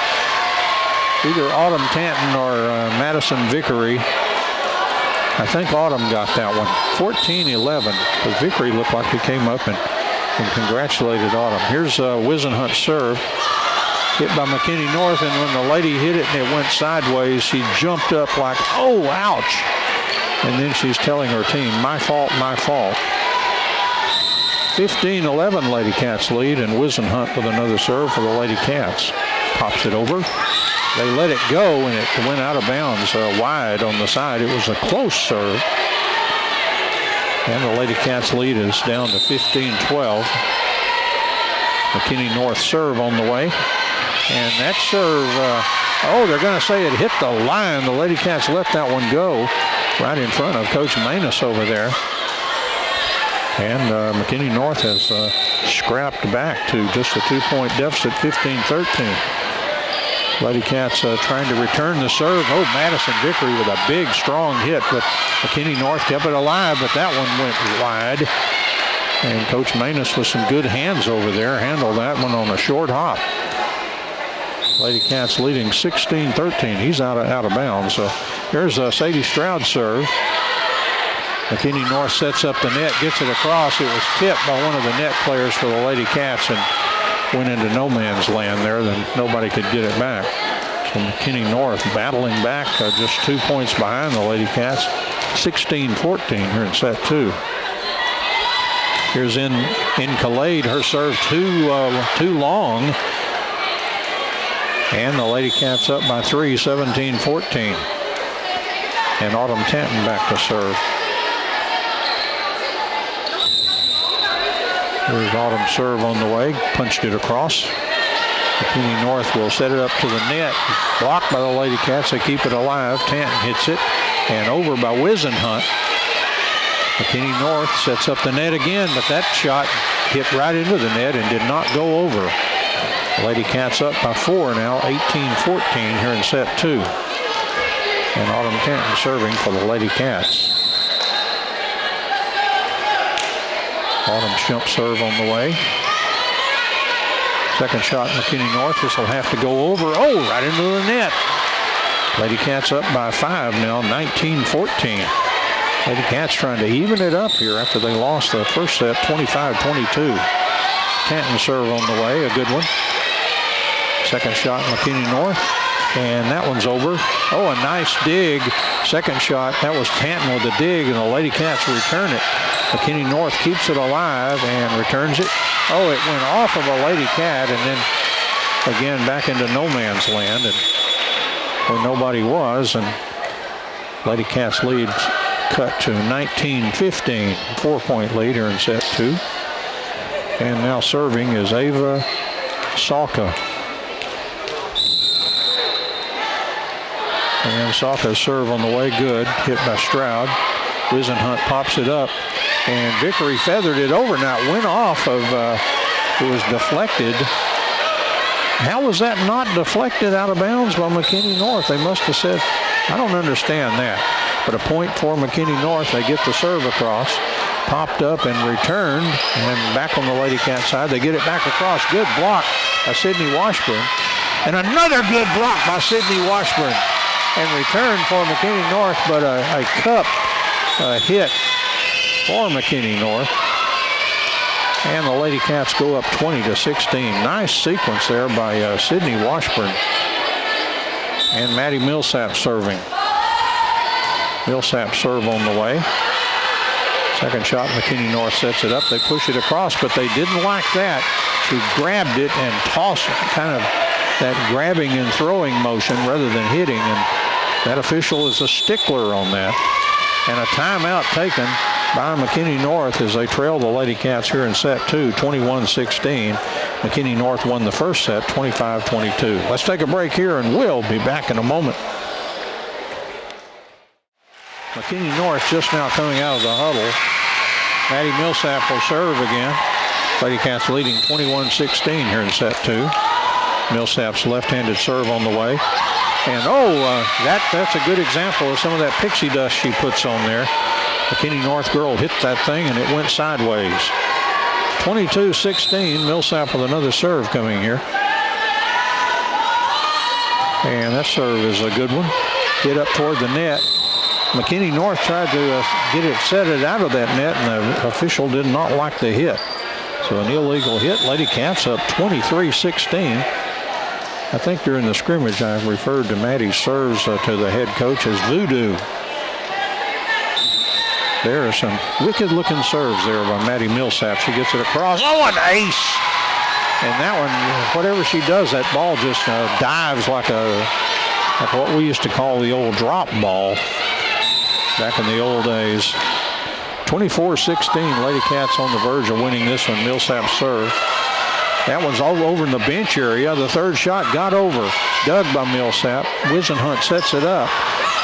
Either Autumn Tanton or Madison Vickery. I think Autumn got that one. 14-11. Because Vickery looked like he came up and congratulated Autumn. Here's Wisenhunt's serve. Hit by McKinney North, and when the lady hit it and it went sideways, she jumped up like, oh, ouch. And then she's telling her team, my fault, my fault. 15-11 Lady Cats lead, and Wisenhunt with another serve for the Lady Cats. Pops it over. They let it go, and it went out of bounds wide on the side. It was a close serve. And the Lady Cats lead is down to 15-12. McKinney North serve on the way. And that serve, they're going to say it hit the line. The Lady Cats let that one go right in front of Coach Manus over there. And McKinney North has scrapped back to just a 2-point deficit, 15-13. Lady Cats trying to return the serve. Oh, Madison Vickery with a big, strong hit, but McKinney North kept it alive, but that one went wide. And Coach Manus with some good hands over there handled that one on a short hop. Lady Cats leading 16-13. He's out of bounds. So here's Sadie Stroud serve. McKinney North sets up the net, gets it across. It was tipped by one of the net players for the Lady Cats and went into no man's land there. Then nobody could get it back. So McKinney North battling back, just 2 points behind the Lady Cats. 16-14 here in set two. Here's in Khalid, her serve too long. And the Lady Cats up by 3, 17-14. And Autumn Tanton back to serve. There's Autumn serve on the way, punched it across. McKinney North will set it up to the net. Blocked by the Lady Cats, they keep it alive. Tanton hits it, and over by Wisenhunt. McKinney North sets up the net again, but that shot hit right into the net and did not go over. Lady Cats up by 4 now, 18-14 here in set two. And Autumn Tanton serving for the Lady Cats. Autumn's jump serve on the way. Second shot, McKinney North. This will have to go over. Oh, right into the net. Lady Cats up by 5 now, 19-14. Lady Cats trying to even it up here after they lost the first set, 25-22. Tanton serve on the way, a good one. Second shot, McKinney North, and that one's over. Oh, a nice dig. Second shot, that was Tanton with the dig, and the Lady Cats return it. McKinney North keeps it alive and returns it. Oh, it went off of a Lady Cat and then again back into no man's land and where nobody was, and Lady Cats lead cut to 19-15, 4-point lead here in set two. And now serving is Ava Salka. And Salka's serve on the way, good. Hit by Stroud. Wisenhunt pops it up, and Vickery feathered it over. Now it went off of, it was deflected. How was that not deflected out of bounds by McKinney North? They must have said, I don't understand that. But a point for McKinney North. They get the serve across. Popped up and returned, and then back on the Lady Cat side. They get it back across. Good block by Sydney Washburn. And another good block by Sydney Washburn. And return for McKinney North, but a cup hit for McKinney North. And the Lady Cats go up 20-16. Nice sequence there by Sydney Washburn. And Maddie Millsap serving. Millsap serve on the way. Second shot, McKinney North sets it up. They push it across, but they didn't like that. She grabbed it and tossed it, kind of that grabbing and throwing motion rather than hitting. And that official is a stickler on that. And a timeout taken by McKinney North as they trail the Lady Cats here in set 2, 21-16. McKinney North won the first set, 25-22. Let's take a break here, and we'll be back in a moment. McKinney North just now coming out of the huddle. Maddie Millsap will serve again. Lady Cats leading 21-16 here in set 2. Millsap's left-handed serve on the way. And that's a good example of some of that pixie dust she puts on there. McKinney North girl hit that thing and it went sideways. 22-16, Millsap with another serve coming here. And that serve is a good one. Get up toward the net. McKinney North tried to set it out of that net, and the official did not like the hit. So an illegal hit. Lady Cats up 23-16. I think during the scrimmage I referred to Maddie's serves to the head coach as voodoo. There are some wicked-looking serves there by Maddie Millsap. She gets it across. Oh, an ace! And that one, whatever she does, that ball just dives like what we used to call the old drop ball back in the old days. 24-16, Lady Cats on the verge of winning this one. Millsap serve. That one's all over in the bench area. The third shot got over. Dug by Millsap. Wisenhunt sets it up.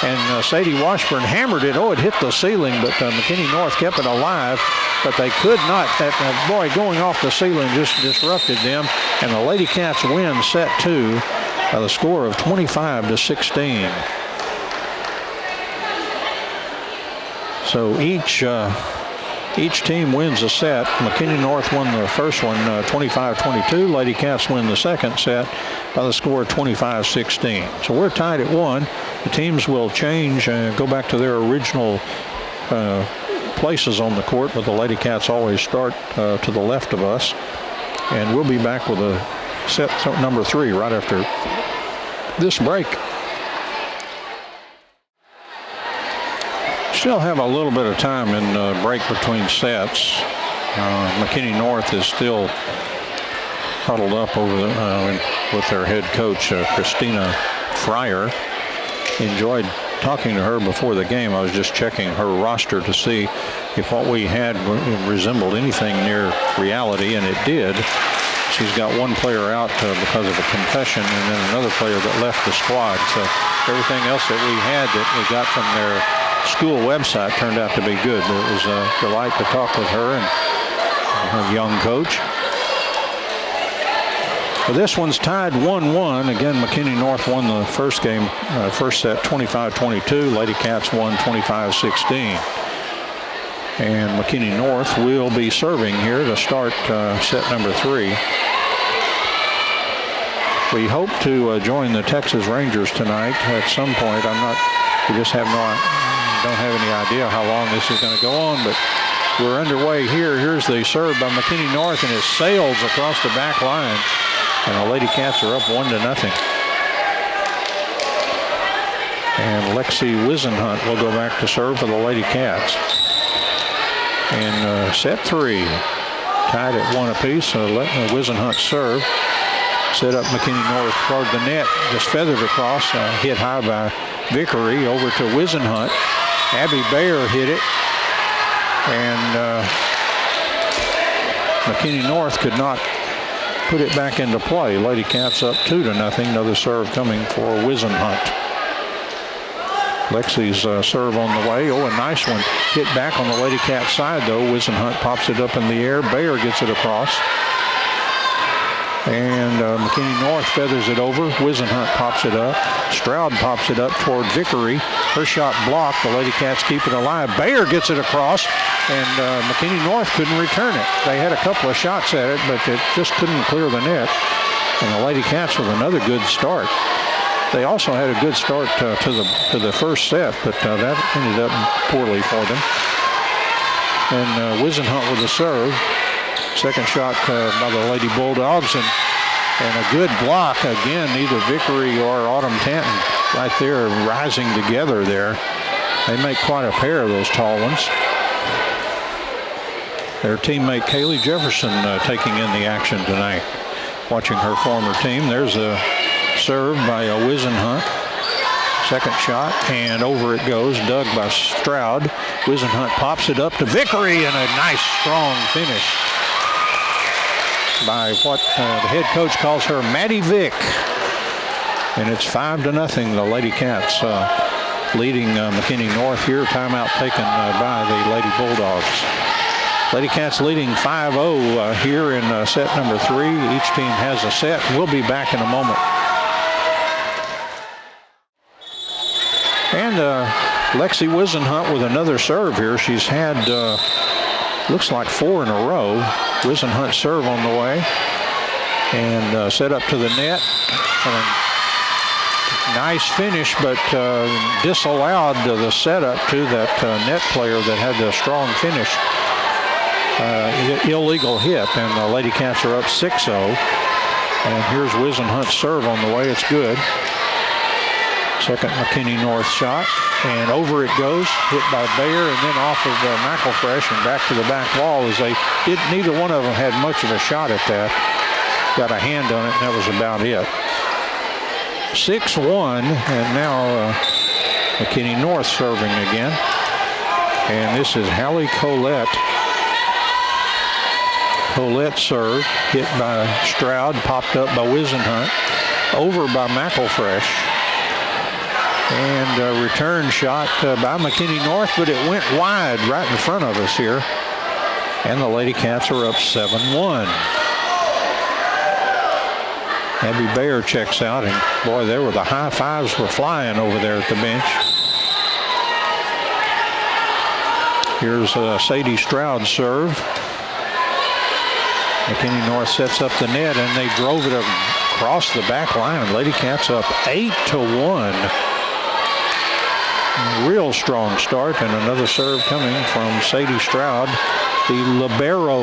And Sadie Washburn hammered it. Oh, it hit the ceiling, but McKinney North kept it alive. But they could not. That boy going off the ceiling just disrupted them. And the Lady Cats win set 2 by the score of 25-16. So each team wins a set. McKinney North won the first one 25-22. Lady Cats win the second set by the score of 25-16. So we're tied at 1. The teams will change and go back to their original places on the court, but the Lady Cats always start to the left of us. And we'll be back with a set number 3 right after this break. Still have a little bit of time in the break between sets. McKinney North is still huddled up over with their head coach, Christina Fryer. Enjoyed talking to her before the game. I was just checking her roster to see if what we had resembled anything near reality, and it did. She's got one player out because of a concussion, and then another player that left the squad. So everything else that we had that we got from their school website turned out to be good. But it was a delight to talk with her and her young coach. But this one's tied 1-1. Again, McKinney North won the first game, first set 25-22. Lady Cats won 25-16. And McKinney North will be serving here to start set number 3. We hope to join the Texas Rangers tonight at some point. We just don't have any idea how long this is going to go on, but we're underway here. Here's the serve by McKinney North, and it sails across the back line. And the Lady Cats are up 1-0. And Lexi Wisenhunt will go back to serve for the Lady Cats. And set 3, tied at 1 apiece. So Wisenhunt serve. Set up McKinney North toward the net. Just feathered across. Hit high by Vickery over to Wisenhunt. Abby Bayer hit it. And McKinney North could not put it back into play. Lady Cats up 2-0. Another serve coming for Wisenhunt. Lexi's serve on the way. Oh, a nice one. Hit back on the Lady Cat side, though. Wisenhunt pops it up in the air. Bayer gets it across. And McKinney North feathers it over. Wisenhunt pops it up. Stroud pops it up toward Vickery. Her shot blocked. The Lady Cats keep it alive. Bayer gets it across, and McKinney North couldn't return it. They had a couple of shots at it, but it just couldn't clear the net. And the Lady Cats with another good start. They also had a good start to the first set, but that ended up poorly for them. And Wisenhunt with the serve. Second shot by the Lady Bulldogs, and a good block again. Neither Vickery or Autumn Tanton right there rising together there. They make quite a pair of those tall ones. Their teammate Kaylee Jefferson taking in the action tonight, watching her former team. There's a serve by Wisenhunt. Second shot, and over it goes, dug by Stroud. Wisenhunt pops it up to Vickery, and a nice strong finish by what the head coach calls her Maddie Vick. And it's 5-0. The Lady Cats leading McKinney North here. Timeout taken by the Lady Bulldogs. Lady Cats leading 5-0 here in set number 3. Each team has a set. We'll be back in a moment. And Lexi Wisenhunt with another serve here. She's had, looks like 4 in a row. Wisenhunt serve on the way. And set up to the net. And nice finish, but disallowed the setup to that net player that had the strong finish. Illegal hit, and the Lady Cats are up 6-0. And here's Wisenhunt's serve on the way. It's good. Second McKinney North shot, and over it goes, hit by Bayer, and then off of McElfresh and back to the back wall. As neither one of them had much of a shot at that. Got a hand on it, and that was about it. 6-1, and now McKinney North serving again. And this is Hallie Colette. Colette serve, hit by Stroud, popped up by Wisenhunt, over by McElfresh. And a return shot by McKinney North, but it went wide right in front of us here. And the Lady Cats are up 7-1. Abby Bayer checks out, and boy, there were the high fives were flying over there at the bench. Here's Sadie Stroud serve. McKinney North sets up the net, and they drove it across the back line. Lady Cats up 8-1. Real strong start, and another serve coming from Sadie Stroud, the libero.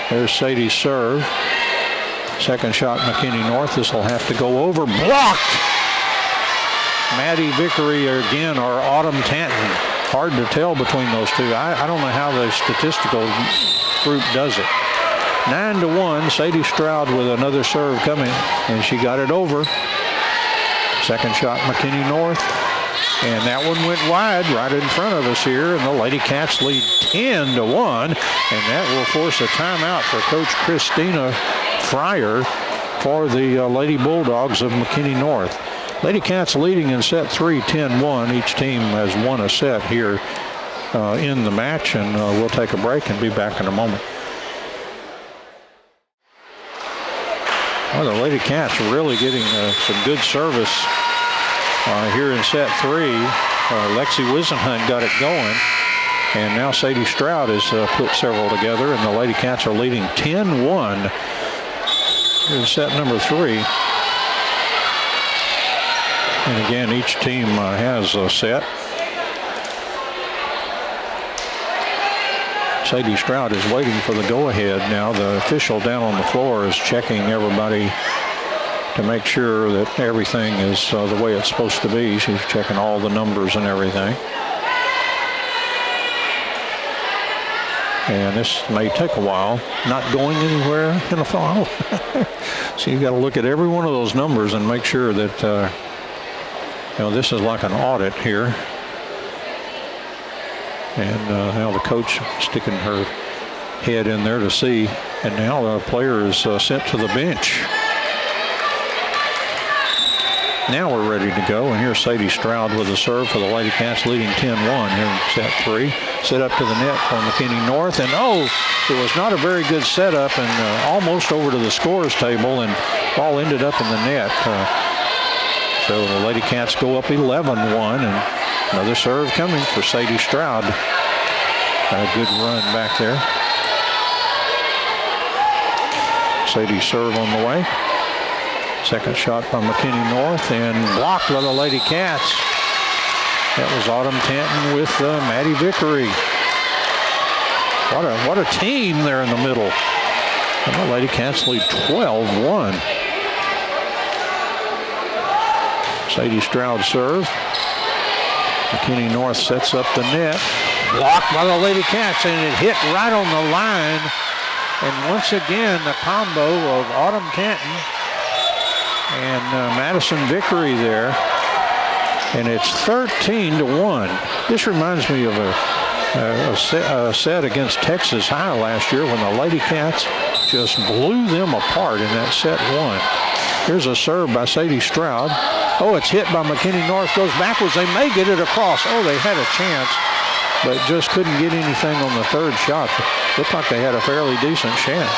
There's Sadie's serve. Second shot, McKinney North. This will have to go over. Blocked! Maddie Vickery again, or Autumn Tanton. Hard to tell between those two. I don't know how the statistical group does it. 9-1, Sadie Stroud with another serve coming, and she got it over. Second shot, McKinney North. And that one went wide right in front of us here, and the Lady Cats lead 10-1, and that will force a timeout for Coach Christina Fryer for the Lady Bulldogs of McKinney North. Lady Cats leading in set 3, 10-1. Each team has won a set here in the match, and we'll take a break and be back in a moment. Well, the Lady Cats are really getting some good service here in set 3. Lexi Wisenhunt got it going, and now Sadie Stroud has put several together, and the Lady Cats are leading 10-1 in set number 3. And again, each team has a set. Sadie Stroud is waiting for the go-ahead now. The official down on the floor is checking everybody to make sure that everything is the way it's supposed to be. She's checking all the numbers and everything. And this may take a while. Not going anywhere in the file. So you've got to look at every one of those numbers and make sure that, this is like an audit here. And now the coach sticking her head in there to see. And now the player is sent to the bench. Now we're ready to go, and here's Sadie Stroud with a serve for the Lady Cats, leading 10-1 here in set 3. Set up to the net for McKinney North, and it was not a very good setup, and almost over to the scores table, and ball ended up in the net. So the Lady Cats go up 11-1, and another serve coming for Sadie Stroud. A good run back there. Sadie serve on the way. Second shot by McKinney North, and blocked by the Lady Cats. That was Autumn Tanton with Maddie Vickery. What a team there in the middle. And the Lady Cats lead 12-1. Sadie Stroud serve. McKinney North sets up the net. Blocked by the Lady Cats, and it hit right on the line. And once again, the combo of Autumn Tanton and Madison Vickery there. And it's 13-1. This reminds me of a set against Texas High last year when the Lady Cats just blew them apart in that set 1. Here's a serve by Sadie Stroud. Oh, it's hit by McKinney North, goes backwards. They may get it across. Oh, they had a chance, but just couldn't get anything on the third shot. Looked like they had a fairly decent chance.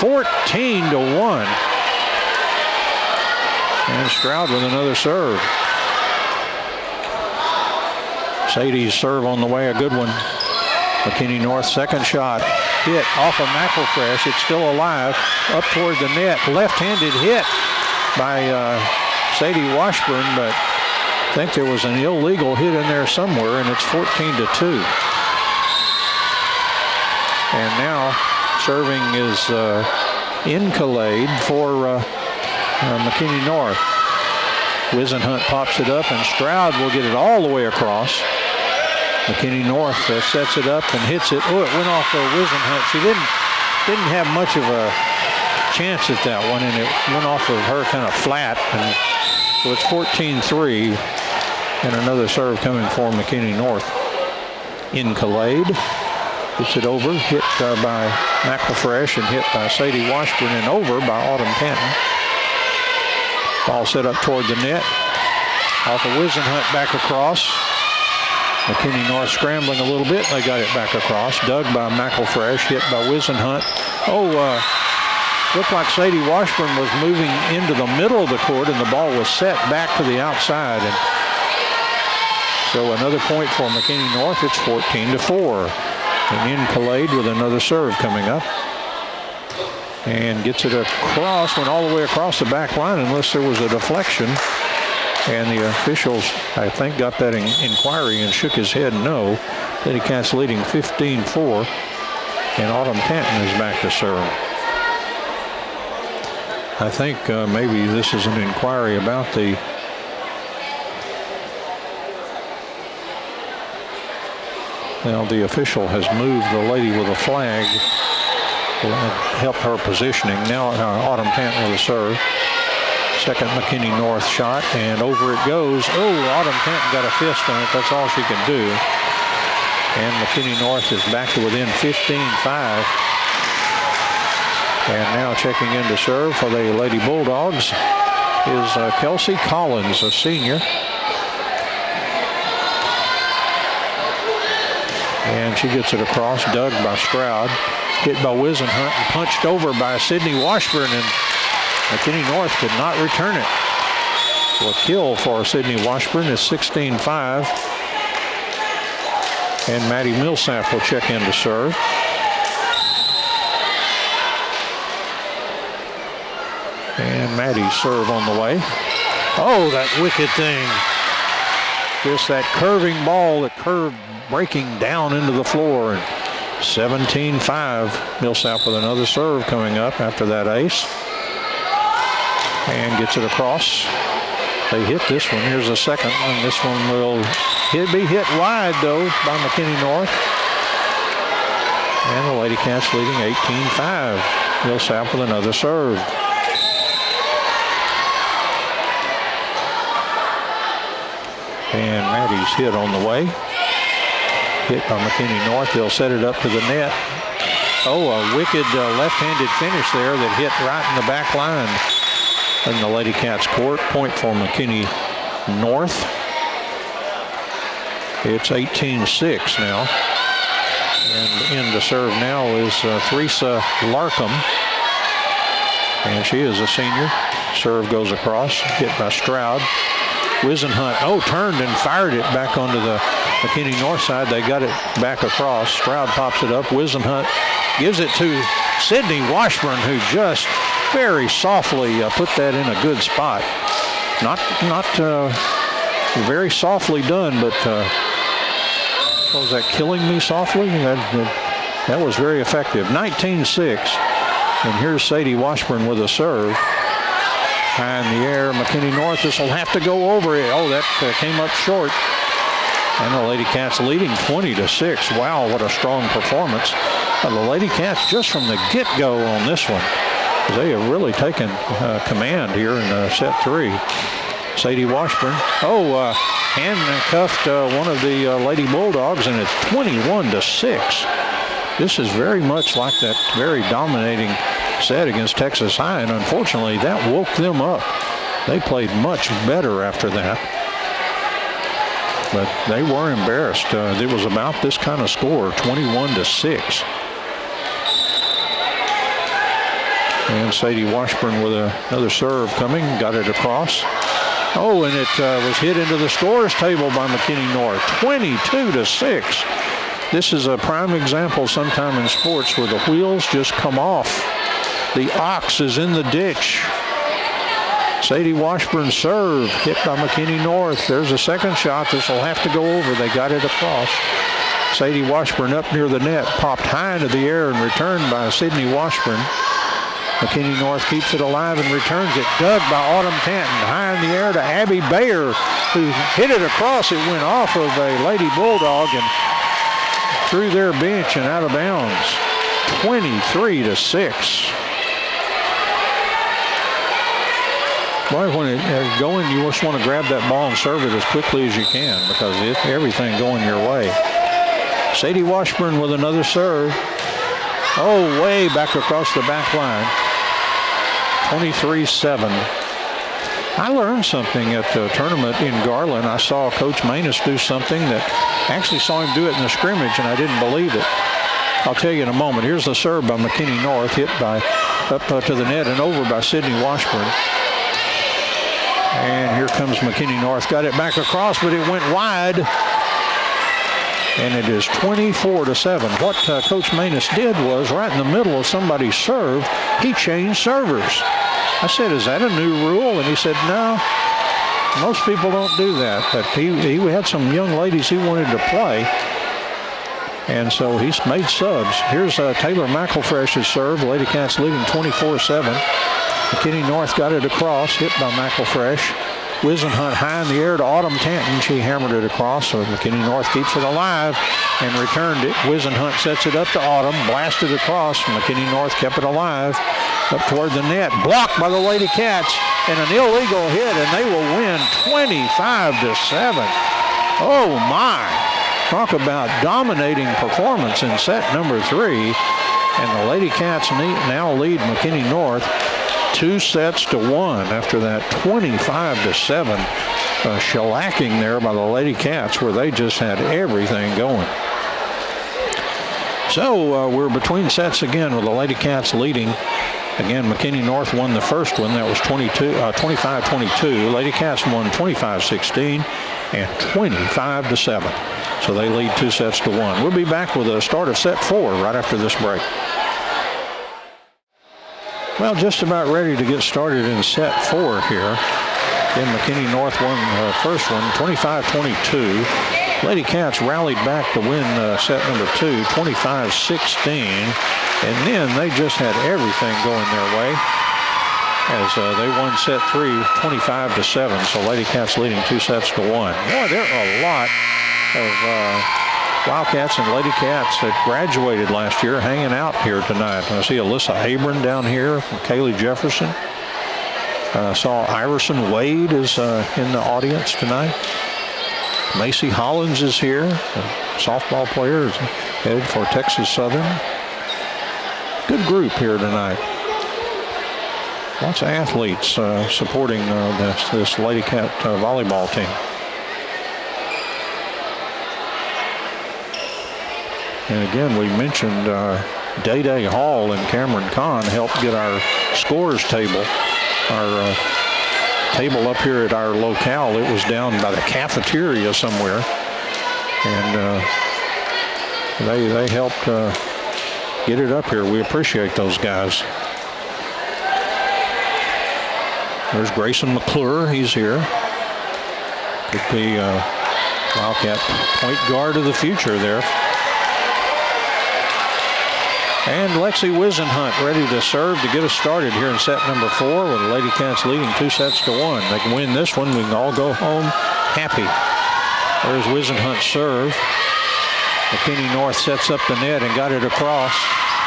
14-1. And Stroud with another serve. Sadie's serve on the way, a good one. McKinney North second shot. Hit off of McElfresh. It's still alive. Up toward the net. Left-handed hit by Sadie Washburn, but I think there was an illegal hit in there somewhere, and it's 14-2. And now serving is Incalade for McKinney North. Wisenhunt pops it up, and Stroud will get it all the way across. McKinney North sets it up and hits it. Oh, it went off of Wisenhunt. She didn't have much of a chance at that one, and it went off of her kind of flat. And so it's 14-3, and another serve coming for McKinney North. Incalade gets it over, hit by McElfresh and hit by Sadie Washburn, and over by Autumn Tanton. Ball set up toward the net. Off of Wisenhunt back across. McKinney North scrambling a little bit. They got it back across. Dug by McElfresh, hit by Wisenhunt. Looked like Sadie Washburn was moving into the middle of the court, and the ball was set back to the outside. And so another point for McKinney North. It's 14-4. And Incalade with another serve coming up. And gets it across, went all the way across the back line unless there was a deflection. And the officials, I think, got that inquiry and shook his head no. Lady Cats leading 15-4. And Autumn Tanton is back to serve. I think maybe this is an inquiry about the official has moved the lady with a flag. Help her positioning. Now Autumn Tanton with a serve. Second McKinney North shot, and over it goes. Oh, Autumn Tanton got a fist on it. That's all she can do. And McKinney North is back to within 15-5. And now checking in to serve for the Lady Bulldogs is Kelsey Collins, a senior. And she gets it across, dug by Stroud. Hit by Wisenhunt and punched over by Sydney Washburn, and McKinney North could not return it. So a kill for Sydney Washburn is 16-5. And Maddie Millsap will check in to serve. And Maddie's serve on the way. Oh, that wicked thing. Just that curving ball that curved, breaking down into the floor. And 17-5. Millsap with another serve coming up after that ace. And gets it across. They hit this one. Here's the second one. This one will be hit wide, though, by McKinney North. And the Lady Cats leading 18-5. Millsap with another serve. And Maddie's hit on the way. Hit by McKinney North. They'll set it up to the net. Oh, a wicked left-handed finish there that hit right in the back line. in the Lady Cats court. Point for McKinney North. It's 18-6 now. And in to serve now is Theresa Larkham. And she is a senior. Serve goes across, hit by Stroud. Wisenhunt, turned and fired it back onto the McKinney North side. They got it back across. Stroud pops it up. Wisenhunt gives it to Sydney Washburn, who just very softly put that in a good spot. Not very softly done, but was that killing me softly? That was very effective. 19-6. And here's Sadie Washburn with a serve. High in the air, McKinney North. This will have to go over it. That came up short. And the Lady Cats leading 20-6. Wow, what a strong performance. The Lady Cats just from the get-go on this one. They have really taken command here in set 3. Sadie Washburn. Handcuffed one of the Lady Bulldogs, and it's 21-6. This is very much like that very dominating set against Texas High, and unfortunately that woke them up. They played much better after that. But they were embarrassed. It was about this kind of score, 21-6. And Sadie Washburn with another serve coming, got it across. And it was hit into the scores table by McKinney North, 22-6. This is a prime example sometime in sports where the wheels just come off. The ox is in the ditch. Sadie Washburn serve, hit by McKinney North. There's a second shot. This will have to go over. They got it across. Sadie Washburn up near the net, popped high into the air and returned by Sydney Washburn. McKinney North keeps it alive and returns it. Dug by Autumn Tanton. High in the air to Abby Bayer, who hit it across. It went off of a Lady Bulldog and through their bench and out of bounds. 23-6. Boy, when it's going, you just want to grab that ball and serve it as quickly as you can because it's everything going your way. Sadie Washburn with another serve. Way back across the back line. 23-7. I learned something at the tournament in Garland. I saw Coach Manus do something that actually saw him do it in the scrimmage, and I didn't believe it. I'll tell you in a moment. Here's the serve by McKinney North, hit by up to the net and over by Sydney Washburn. And here comes McKinney North. Got it back across, but it went wide. And it is 24-7. What Coach Manus did was right in the middle of somebody's serve, he changed servers. I said, is that a new rule? And he said, no, most people don't do that. But he had some young ladies he wanted to play. And so he's made subs. Here's Taylor McElfresh's serve. Lady Cats leading 24-7. McKinney North got it across, hit by McElfresh. Wisenhunt high in the air to Autumn Tanton. She hammered it across, so McKinney North keeps it alive and returned it. Wisenhunt sets it up to Autumn, blasted across. McKinney North kept it alive up toward the net. Blocked by the Lady Cats and an illegal hit, and they will win 25-7. Oh, my. Talk about dominating performance in set number 3. And the Lady Cats now lead McKinney North 2-1 after that 25-7 shellacking there by the Lady Cats, where they just had everything going. So we're between sets again with the Lady Cats leading. Again, McKinney North won the first one. That was 25-22. Lady Cats won 25-16 and 25-7. So they lead 2-1. We'll be back with the start of set 4 right after this break. Well, just about ready to get started in set 4 here. Again, McKinney North won the first one, 25-22. Lady Cats rallied back to win set number 2, 25-16. And then they just had everything going their way as they won set 3, 25-7. So Lady Cats leading 2-1. Boy, there are a lot of Wildcats and Lady Cats that graduated last year hanging out here tonight. I see Alyssa Abram down here from Kaylee Jefferson. I saw Iverson Wade is in the audience tonight. Macy Hollins is here, a softball player, is headed for Texas Southern. Good group here tonight. Lots of athletes supporting this Lady Cat volleyball team. And again, we mentioned Day Hall and Cameron Kahn helped get our scores table, our table up here at our locale. It was down by the cafeteria somewhere, and they helped get it up here. We appreciate those guys. There's Grayson McClure. He's here. Could be Wildcat point guard of the future there. And Lexi Wisenhunt ready to serve to get us started here in set number 4 with the Lady Cats leading 2-1. They can win this one. We can all go home happy. There's Wisenhunt's serve. McKinney North sets up the net and got it across.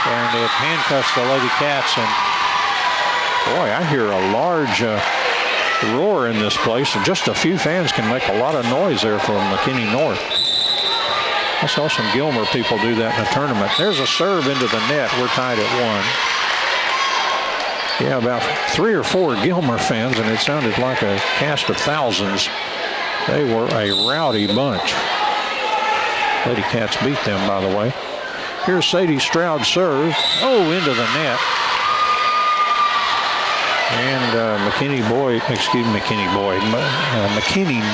And it handcuffs the Lady Cats. And boy, I hear a large roar in this place. And just a few fans can make a lot of noise there from McKinney North. I saw some Gilmer people do that in a tournament. There's a serve into the net. We're tied at 1. Yeah, about 3 or 4 Gilmer fans, and it sounded like a cast of thousands. They were a rowdy bunch. Lady Cats beat them, by the way. Here's Sadie Stroud's serve. Oh, into the net. And McKinney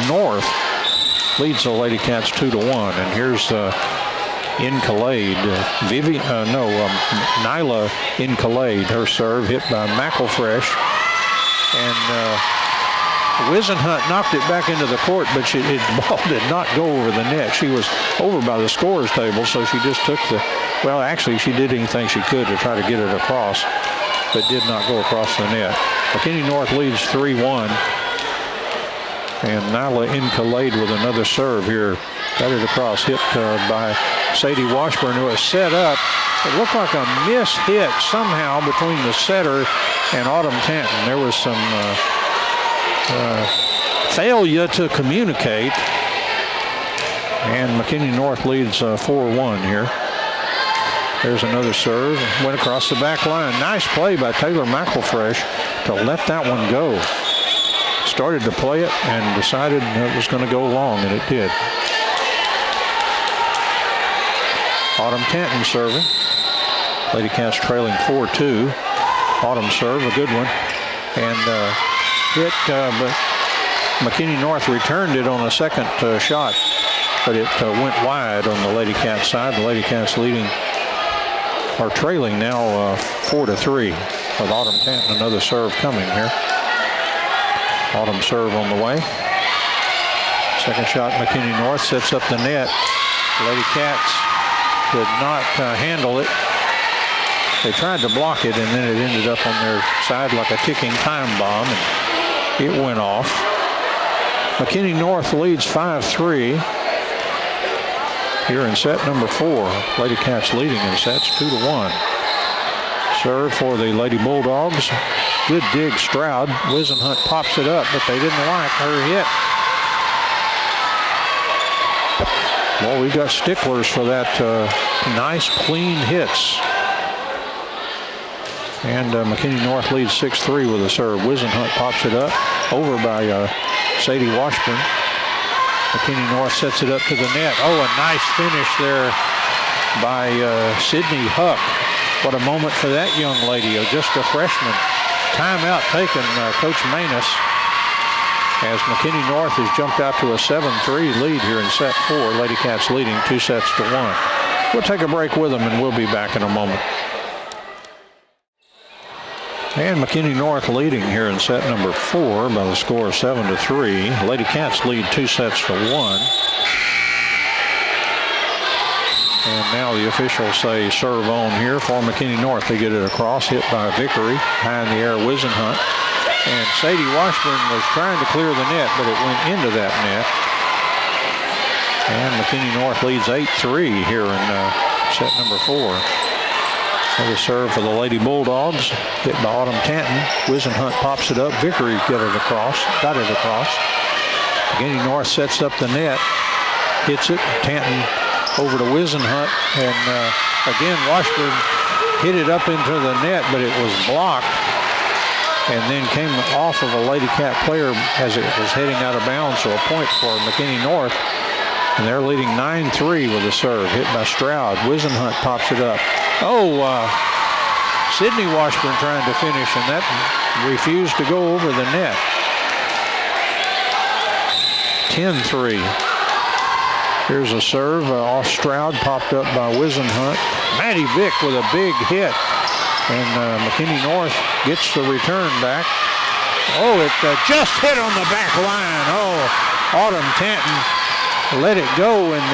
North leads the Lady Cats 2-1. And here's Incalade, Nyla Incalade, her serve hit by McElfresh. And Wisenhunt knocked it back into the court, but the ball did not go over the net. She was over by the scorer's table, so she just took actually she did anything she could to try to get it across, but did not go across the net. McKinney North leads 3-1. And Nyla Incalade with another serve here. Got it across, hit by Sadie Washburn, who was set up. It looked like a miss hit somehow between the setter and Autumn Tanton. There was some failure to communicate. And McKinney North leads 4-1 here. There's another serve. Went across the back line. Nice play by Taylor McElfresh to let that one go. Started to play it and decided it was going to go long, and it did. Autumn Tanton serving. Lady Cats trailing 4-2. Autumn serve, a good one. And but McKinney North returned it on a second shot, but it went wide on the Lady Cats side. The Lady Cats trailing now 4-3 with Autumn Tanton, another serve coming here. Autumn serve on the way. Second shot, McKinney North sets up the net. Lady Cats could not handle it. They tried to block it, and then it ended up on their side like a ticking time bomb, and it went off. McKinney North leads 5-3 here in set number 4. Lady Cats leading in sets 2-1. Serve for the Lady Bulldogs. Good dig, Stroud. Wisenhunt pops it up, but they didn't like her hit. Well, we got sticklers for that nice, clean hits. And McKinney North leads 6-3 with a serve. Wisenhunt pops it up, over by Sadie Washburn. McKinney North sets it up to the net. Oh, a nice finish there by Sydney Huck. What a moment for that young lady, just a freshman. Timeout taken, Coach Manus, as McKinney North has jumped out to a 7-3 lead here in set 4. Lady Cats leading 2-1. We'll take a break with them, and we'll be back in a moment. And McKinney North leading here in set number 4 by the score of 7-3. Lady Cats lead 2-1. And now the officials say serve on here for McKinney North. They get it across, hit by Vickery, high in the air, Wisenhunt. And Sadie Washburn was trying to clear the net, but it went into that net. And McKinney North leads 8-3 here in set number 4. Another serve for the Lady Bulldogs, hit by Autumn Tanton. Wisenhunt pops it up. Vickery got it across. McKinney North sets up the net, hits it. Tanton over to Wisenhunt, and again Washburn hit it up into the net, but it was blocked. and then came off of a Lady Cat player as it was heading out of bounds, so a point for McKinney North. And they're leading 9-3 with a serve. Hit by Stroud. Wisenhunt pops it up. Sydney Washburn trying to finish, and that refused to go over the net. 10-3. Here's a serve off Stroud, popped up by Wisenhunt. Maddie Vick with a big hit, and McKinney North gets the return back. It just hit on the back line. Autumn Tanton let it go, and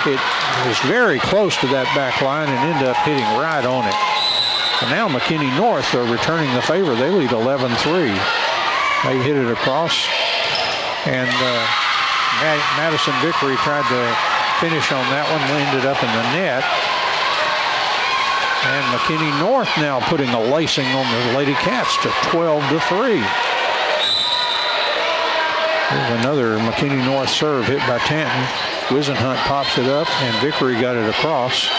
it was very close to that back line and ended up hitting right on it. And now McKinney North are returning the favor. They lead 11-3. They hit it across, and Madison Vickery tried to finish on that one, ended up in the net. And McKinney North now putting a lacing on the Lady Cats to 12-3. Here's another McKinney North serve hit by Tanton. Wisenhunt pops it up, and Vickery got it across.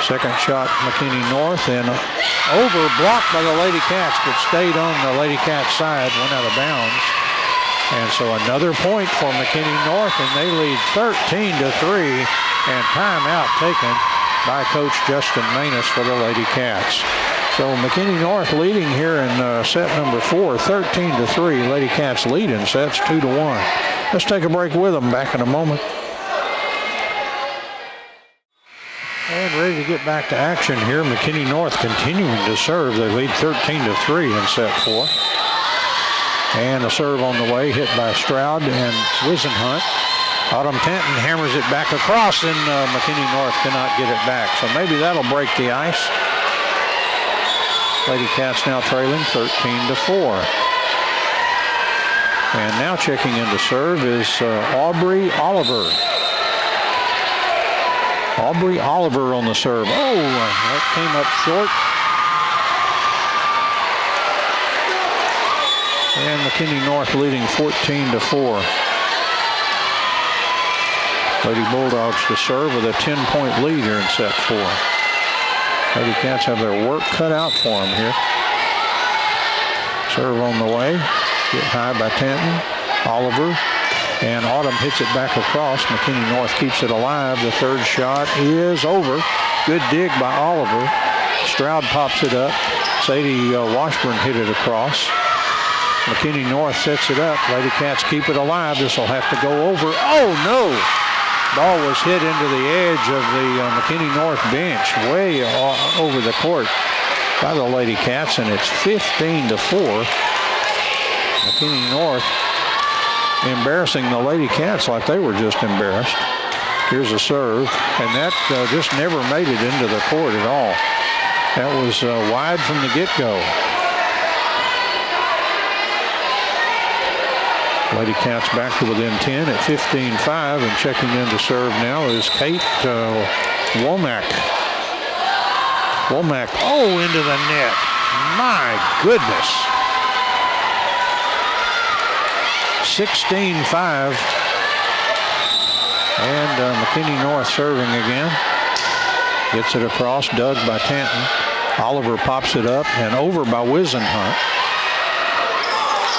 Second shot, McKinney North, and over, blocked by the Lady Cats, but stayed on the Lady Cats side, went out of bounds. And so another point for McKinney North, and they lead 13-3, and timeout taken by Coach Justin Manus for the Lady Cats. So McKinney North leading here in set number 4, 13-3. Lady Cats lead in sets 2-1. Let's take a break with them. Back in a moment. And ready to get back to action here. McKinney North continuing to serve. They lead 13-3 in set 4. And a serve on the way, hit by Stroud and Wisenhunt. Autumn Tanton hammers it back across, and McKinney North cannot get it back. So maybe that'll break the ice. Lady Cats now trailing 13-4. And now checking into serve is Aubrey Oliver. Aubrey Oliver on the serve. That came up short. And McKinney North leading 14-4. Lady Bulldogs to serve with a 10-point lead here in set 4. Lady Cats have their work cut out for them here. Serve on the way. Get high by Tanton. Oliver. And Autumn hits it back across. McKinney North keeps it alive. The third shot is over. Good dig by Oliver. Stroud pops it up. Sadie Washburn hit it across. McKinney North sets it up. Lady Cats keep it alive. This will have to go over. Oh, no! Ball was hit into the edge of the McKinney North bench, way over the court by the Lady Cats, and it's 15-4. McKinney North embarrassing the Lady Cats like they were just embarrassed. Here's a serve, and that just never made it into the court at all. That was wide from the get-go. Lady Cats back to within 10 at 15-5, and checking in to serve now is Kate Womack. Womack, into the net. My goodness. 16-5. And McKinney North serving again. Gets it across, dug by Tanton. Oliver pops it up and over by Wisenhunt.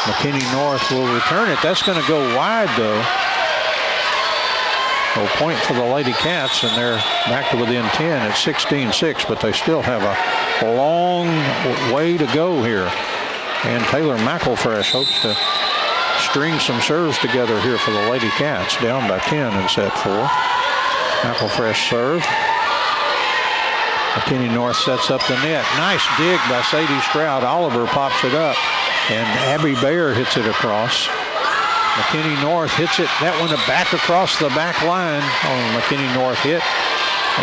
McKinney North will return it. That's going to go wide, though. A point for the Lady Cats, and they're back to within 10 at 16-6, but they still have a long way to go here. And Taylor McElfresh hopes to string some serves together here for the Lady Cats, down by 10 in set 4. McElfresh serve. McKinney North sets up the net. Nice dig by Sadie Stroud. Oliver pops it up, and Abby Bayer hits it across. McKinney North hits it. That one back across the back line on McKinney North hit.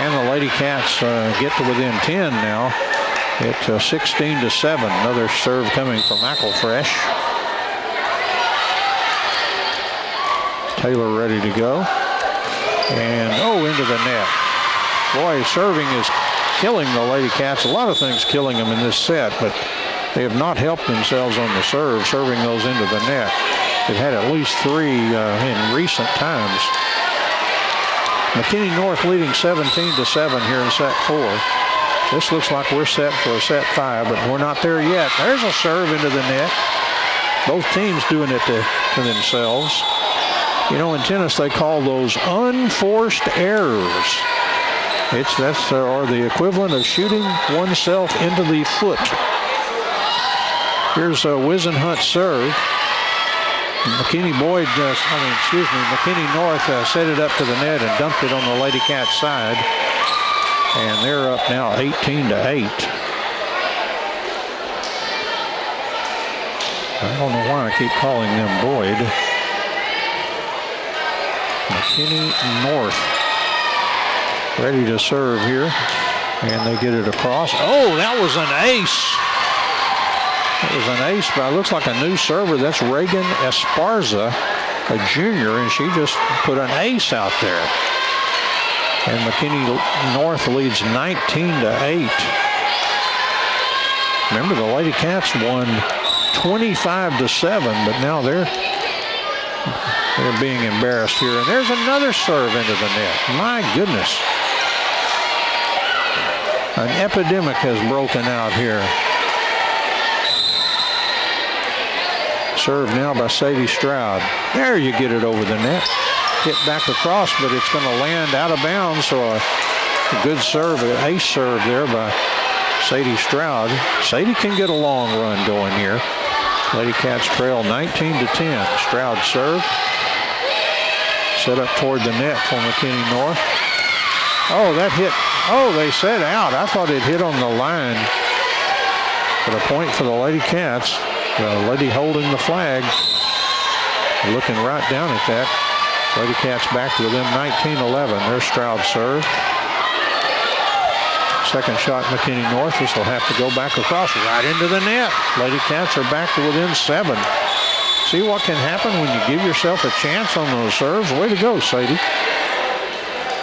And the Lady Cats get to within 10 now at 16-7. Another serve coming from McElfresh. Taylor ready to go. And into the net. Boy, serving is killing the Lady Cats. A lot of things killing them in this set, but they have not helped themselves on the serve, serving those into the net. They've had at least 3 in recent times. McKinney North leading 17-7 here in set 4. This looks like we're set for a set 5, but we're not there yet. There's a serve into the net. Both teams doing it to themselves. You know, in tennis, they call those unforced errors. That's the equivalent of shooting oneself into the foot. Here's Wisenhunt's serve. McKinney North set it up to the net and dumped it on the Lady Cats side. And they're up now 18-8. I don't know why I keep calling them Boyd. McKinney North ready to serve here. And they get it across. Oh, that was an ace. It was an ace, but it looks like a new server. That's Reagan Esparza, a junior, and she just put an ace out there. And McKinney North leads 19-8. Remember, the Lady Cats won 25-7, but now they're being embarrassed here. And there's another serve into the net. My goodness. An epidemic has broken out here. Serve now by Sadie Stroud. There you get it over the net. Hit back across, but it's going to land out of bounds. So a good serve, an ace serve there by Sadie Stroud. Sadie can get a long run going here. Lady Cats trail 19-10. Stroud serve. Set up toward the net for McKinney North. Oh, that hit. Oh, they said out. I thought it hit on the line. But a point for the Lady Cats. The lady holding the flag, looking right down at that. Lady Cats back to within 19-11. There's Stroud serve. Second shot, McKinney North. This will have to go back across right into the net. Lady Cats are back to within 7. See what can happen when you give yourself a chance on those serves. Way to go, Sadie.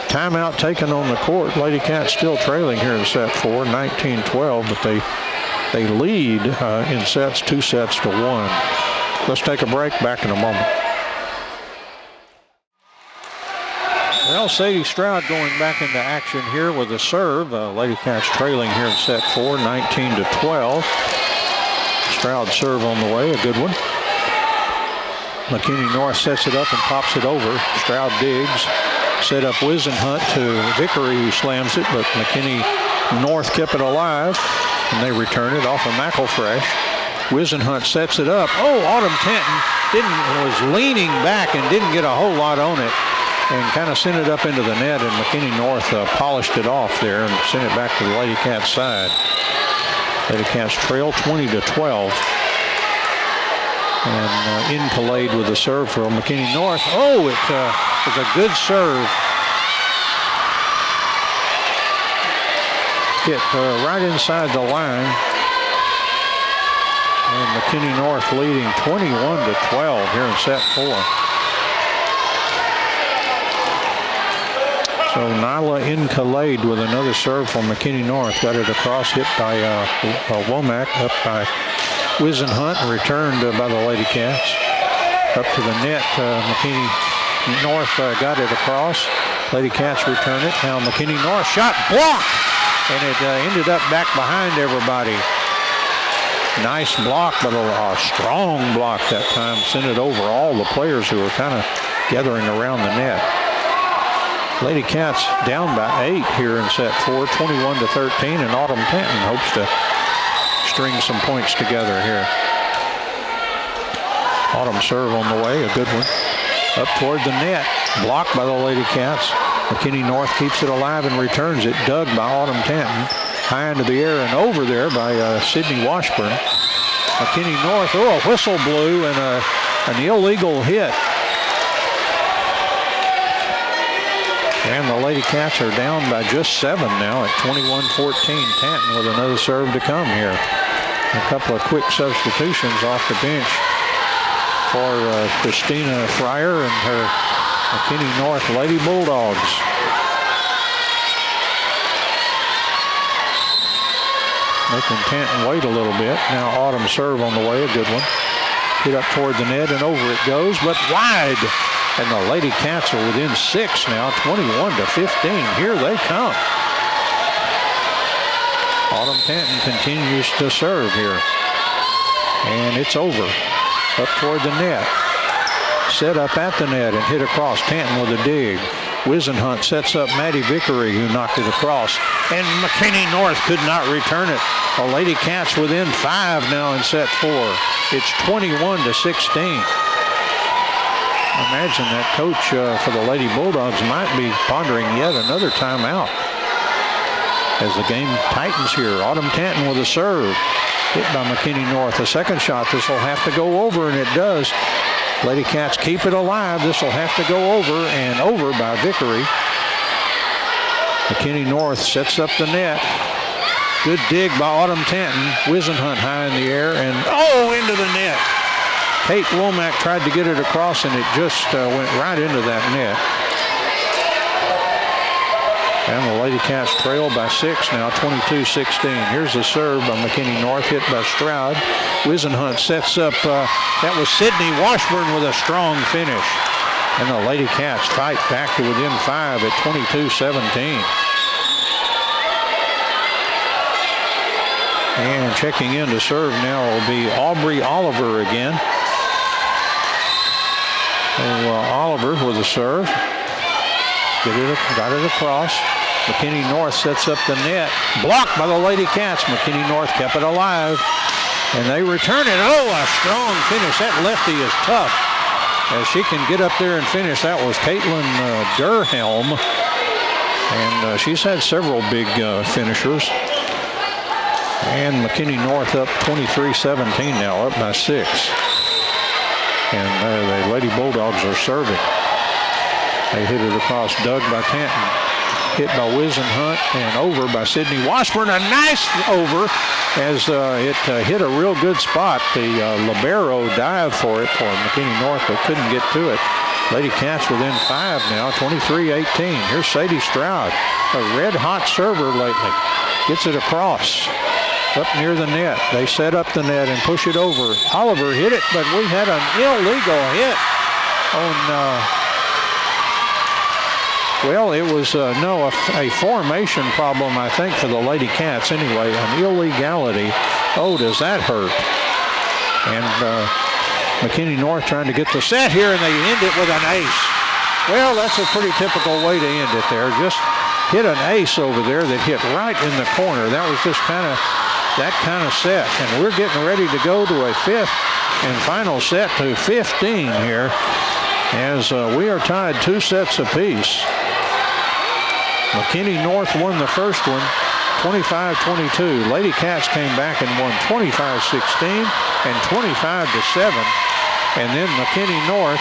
Timeout taken on the court. Lady Cats still trailing here in set 4, 19-12, but they lead in sets, 2 sets to 1. Let's take a break. Back in a moment. Well, Sadie Stroud going back into action here with a serve. Lady Cats trailing here in set 4, 19-12. Stroud serve on the way, a good one. McKinney North sets it up and pops it over. Stroud digs. Set up Wisenhunt to Vickery, who slams it, but McKinney North kept it alive. And they return it off of McElfresh. Wisenhunt sets it up. Oh, Autumn Tanton was leaning back and didn't get a whole lot on it and kind of sent it up into the net, and McKinney North polished it off there and sent it back to the Lady Cats side. Lady Cats trail 20-12. And Incalade with the serve for McKinney North. Oh, it was a good serve. Hit right inside the line. And McKinney North leading 21-12 here in set 4. So Nyla Incalade with another serve from McKinney North. Got it across, hit by Womack, up by Wisenhunt, and returned by the Lady Cats. Up to the net, McKinney North got it across. Lady Cats return it. Now McKinney North shot blocked. And it ended up back behind everybody. Nice block, but a strong block that time. Sent it over all the players who were kind of gathering around the net. Lady Cats down by 8 here in set 4, 21-13, and Autumn Tanton hopes to string some points together here. Autumn serve on the way, a good one. Up toward the net, blocked by the Lady Cats. McKinney North keeps it alive and returns it. Dug by Autumn Tanton. High into the air and over there by Sydney Washburn. McKinney North, oh, a whistle blew and an illegal hit. And the Lady Cats are down by just 7 now at 21-14. Tanton with another serve to come here. A couple of quick substitutions off the bench for Christina Fryer and her McKinney North Lady Bulldogs. Making Tanton wait a little bit. Now Autumn serve on the way, a good one. Hit up toward the net and over it goes, but wide. And the Lady Cats are within 6 now, 21-15. Here they come. Autumn Tanton continues to serve here. And it's over. Up toward the net. Set up at the net and hit across. Tanton with a dig. Wisenhunt sets up Maddie Vickery, who knocked it across. And McKinney North could not return it. The Lady Cats within 5 now in set 4. It's 21-16. Imagine that coach for the Lady Bulldogs might be pondering yet another timeout as the game tightens here. Autumn Tanton with a serve. Hit by McKinney North. The second shot, this will have to go over, and it does. Lady Cats keep it alive. This will have to go over, and over by Vickery. McKinney North sets up the net. Good dig by Autumn Tanton. Wisenhunt high in the air, and into the net. Kate Womack tried to get it across, and it just went right into that net. And the Lady Cats trail by 6 now, 22-16. Here's the serve by McKinney North, hit by Stroud. Wisenhunt sets up, that was Sydney Washburn with a strong finish. And the Lady Cats fight back to within 5 at 22-17. And checking in to serve now will be Aubrey Oliver again. So, Oliver with a serve. Got it across. McKinney North sets up the net. Blocked by the Lady Cats. McKinney North kept it alive. And they return it. A strong finish. That lefty is tough. As she can get up there and finish. That was Caitlin Durhelm. And she's had several big finishers. And McKinney North up 23-17 now, up by 6. And the Lady Bulldogs are serving. They hit it across, dug by Tanton. Hit by Wisenhunt and over by Sydney Washburn. A nice over as it hit a real good spot. The libero dived for it for McKinney North, but couldn't get to it. Lady Cats within 5 now, 23-18. Here's Sadie Stroud, a red-hot server lately. Gets it across. Up near the net. They set up the net and push it over. Oliver hit it, but we had an illegal hit on... Well, it was, a formation problem, I think, for the Lady Cats anyway. An illegality. Oh, does that hurt? And McKinney North trying to get the set here, and they end it with an ace. Well, that's a pretty typical way to end it there. Just hit an ace over there that hit right in the corner. That was just that kind of set. And we're getting ready to go to a 5th and final set to 15 here as we are tied 2 sets apiece. McKinney North won the first one, 25-22. Lady Cats came back and won 25-16 and 25-7. And then McKinney North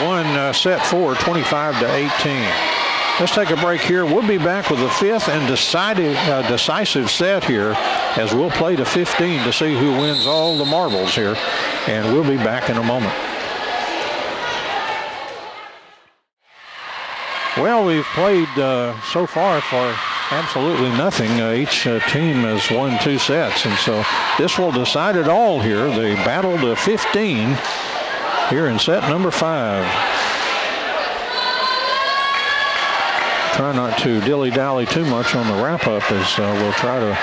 won set 4, 25-18. Let's take a break here. We'll be back with the 5th and decisive set here as we'll play to 15 to see who wins all the marbles here. And we'll be back in a moment. Well, we've played so far for absolutely nothing. Each team has won 2 sets, and so this will decide it all here. The battle to 15 here in set number 5. Try not to dilly-dally too much on the wrap-up as we'll try to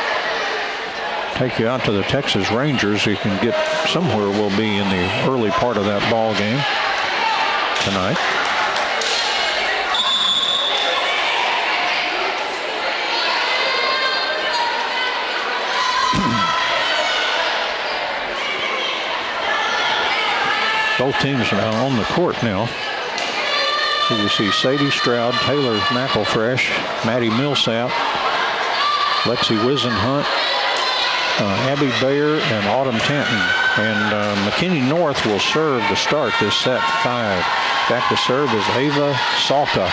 take you out to the Texas Rangers. You can get somewhere we'll be in the early part of that ball game tonight. Both teams are on the court now. So you see Sadie Stroud, Taylor McElfresh, Maddie Millsap, Lexi Wisenhunt, Abby Bayer, and Autumn Tanton. And McKinney North will serve to start this set 5. Back to serve is Ava Salka.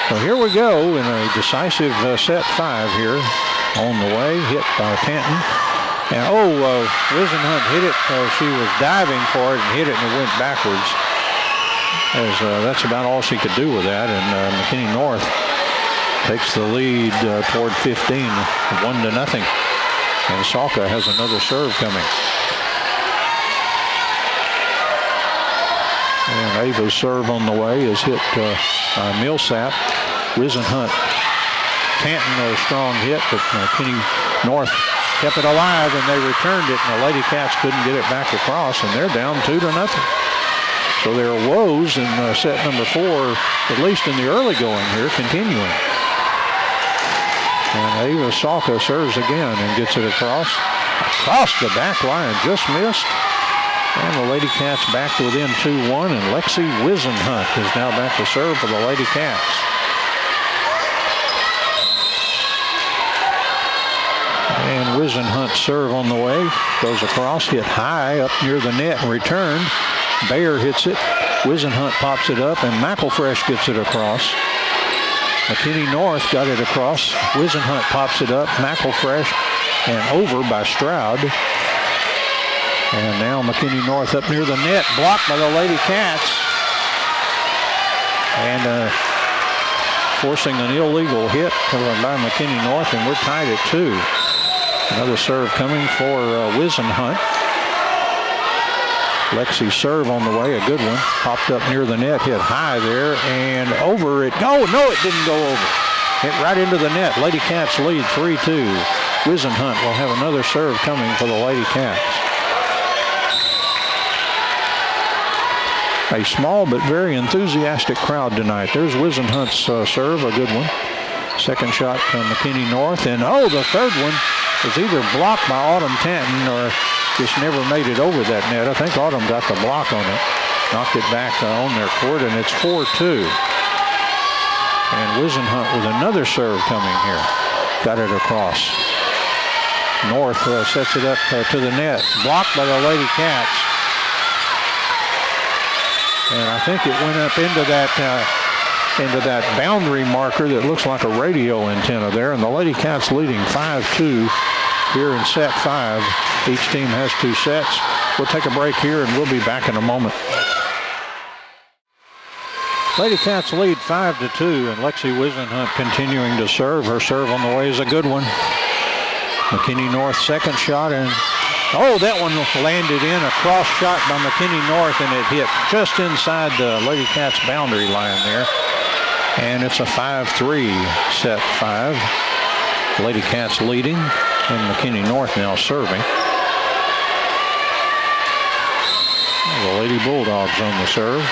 So here we go in a decisive set 5 here on the way. Hit by Tanton. And Wisenhunt hit it. She was diving for it and hit it, and it went backwards. As that's about all she could do with that. And McKinney North takes the lead toward 15, 1-0. And Salka has another serve coming. And Ava's serve on the way is hit by Millsap. Wisenhunt Tanton a strong hit, but McKinney North kept it alive, and they returned it, and the Lady Cats couldn't get it back across, and they're down 2-0. So there are woes in set number 4, at least in the early going here, continuing. And Ava Salka serves again and gets it across the back line, just missed. And the Lady Cats back to within 2-1, and Lexi Wisenhunt is now back to serve for the Lady Cats. And Wisenhunt's serve on the way, goes across, hit high up near the net and returned. Bayer hits it, Wisenhunt pops it up, and McElfresh gets it across. McKinney North got it across, Wisenhunt pops it up, McElfresh, and over by Stroud. And now McKinney North up near the net, blocked by the Lady Cats. And forcing an illegal hit by McKinney North, and we're tied at 2. Another serve coming for Wisenhunt. Lexi's serve on the way, a good one. Popped up near the net, hit high there, and over it. Oh, no, it didn't go over. Hit right into the net. Lady Cats lead 3-2. Wisenhunt will have another serve coming for the Lady Cats. A small but very enthusiastic crowd tonight. There's Wisenhunt's serve, a good one. Second shot from McKinney North, and oh, the third one was either blocked by Autumn Tanton or just never made it over that net. I think Autumn got the block on it, knocked it back on their court, and it's 4-2. And Wisenhunt with another serve coming here. Got it across. North sets it up to the net. Blocked by the Lady Cats. And I think it went up into that boundary marker that looks like a radio antenna there. And the Lady Cats leading 5-2 here in set 5. Each team has 2 sets. We'll take a break here and we'll be back in a moment. Lady Cats lead 5-2, and Lexi Wisenhunt continuing to serve. Her serve on the way is a good one. McKinney North second shot, and oh, that one landed in a cross shot by McKinney North, and it hit just inside the Lady Cats boundary line there. And it's a 5-3 set 5. Lady Cats leading, and McKinney North now serving. The Lady Bulldogs on the serve.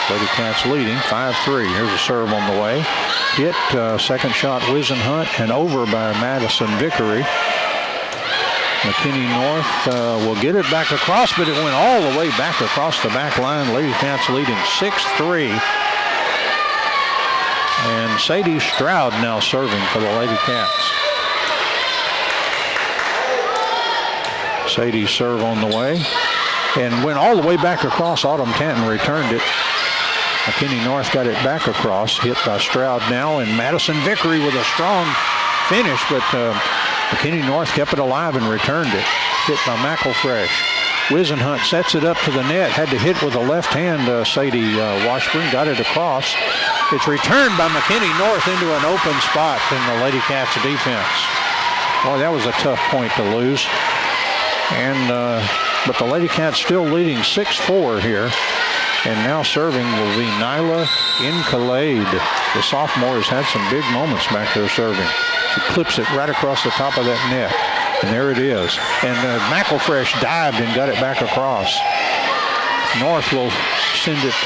Lady Cats leading 5-3. Here's a serve on the way. Hit second shot Wisenhunt, and over by Madison Vickery. McKinney North will get it back across, but it went all the way back across the back line. Lady Cats leading 6-3. And Sadie Stroud now serving for the Lady Cats. Sadie's serve on the way, and went all the way back across. Autumn Tanton returned it. McKinney North got it back across, hit by Stroud now, and Madison Vickery with a strong finish, but McKinney North kept it alive and returned it. Hit by McElfresh. Wisenhunt sets it up to the net, had to hit with the left hand. Sadie Washburn got it across. It's returned by McKinney North into an open spot in the Lady Cats defense. Boy, that was a tough point to lose. And but the Lady Cats still leading 6-4 here. And now serving will be Nyla Incalade. The sophomore has had some big moments back there serving. She clips it right across the top of that net. And there it is. And McElfresh dived and got it back across. North will send it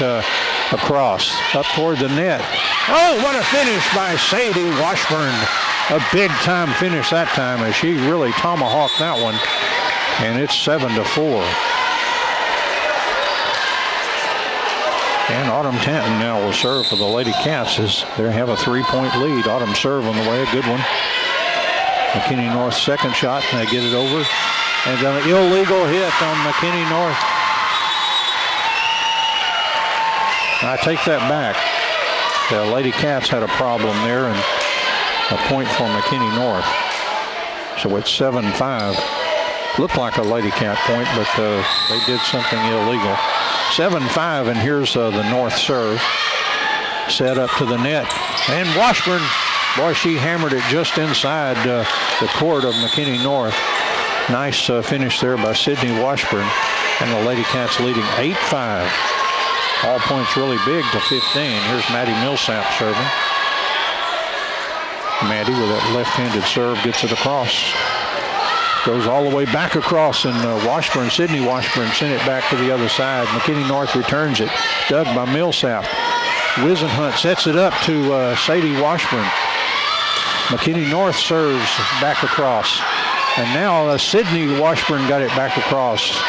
across, up toward the net. Oh, what a finish by Sadie Washburn. A big-time finish that time as she really tomahawked that one. And it's 7-4. And Autumn Tanton now will serve for the Lady Cats as they have a 3-point lead. Autumn serve on the way, a good one. McKinney North second shot, and they get it over. And an illegal hit on McKinney North. I take that back. The Lady Cats had a problem there, and a point for McKinney North. So it's 7-5. Looked like a Lady Cat point, but they did something illegal. 7-5, and here's the North serve. Set up to the net. And Washburn, boy, she hammered it just inside the court of McKinney North. Nice finish there by Sydney Washburn. And the Lady Cats leading 8-5. All points really big to 15. Here's Maddie Millsap serving. Maddie with that left-handed serve gets it across. Goes all the way back across, and Sydney Washburn sent it back to the other side. McKinney North returns it. Dug by Millsap. Wisenhunt sets it up to Sadie Washburn. McKinney North serves back across. And now Sydney Washburn got it back across.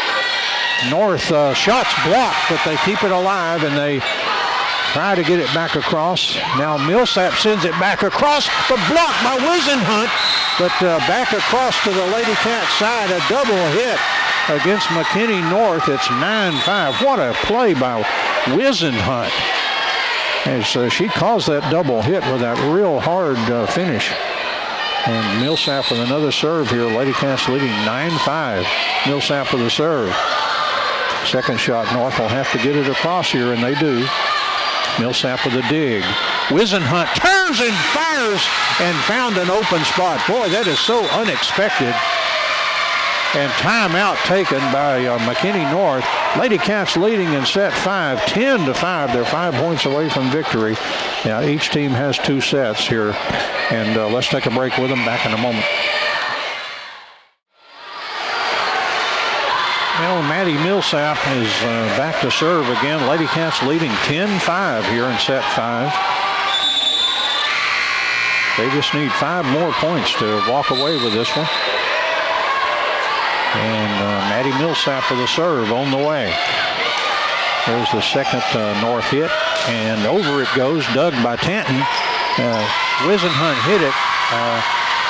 North shots blocked, but they keep it alive, and they try to get it back across. Now Millsap sends it back across, but blocked by Wisenhunt. But back across to the Lady Cats side, a double hit against McKinney North. It's 9-5. What a play by Wisenhunt. As she caused that double hit with that real hard finish. And Millsap with another serve here. Lady Cats leading 9-5. Millsap with a serve. Second shot, North will have to get it across here, and they do. Millsap with a dig. Wisenhunt turns and fires and found an open spot. Boy, that is so unexpected. And timeout taken by McKinney North. Lady Cats leading in set 5, 10-5. They're 5 points away from victory. Now each team has 2 sets here. And let's take a break with them. Back in a moment. Well, Maddie Millsap is back to serve again. Lady Cats leading 10-5 here in set 5. They just need 5 more points to walk away with this one. And Maddie Millsap with a serve on the way. There's the second North hit, and over it goes, dug by Tanton. Wisenhunt hit it,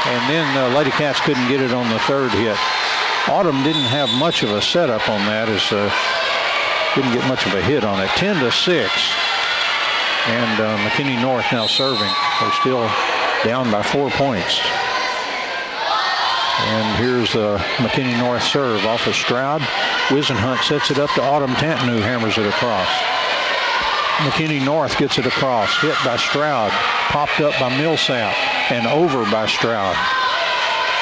and then Lady Cats couldn't get it on the third hit. Autumn didn't have much of a setup on that, as didn't get much of a hit on it. 10-6, and McKinney North now serving. They're still down by 4 points. And here's McKinney North serve off of Stroud. Wisenhunt sets it up to Autumn Tanton, who hammers it across. McKinney North gets it across, hit by Stroud, popped up by Millsap, and over by Stroud.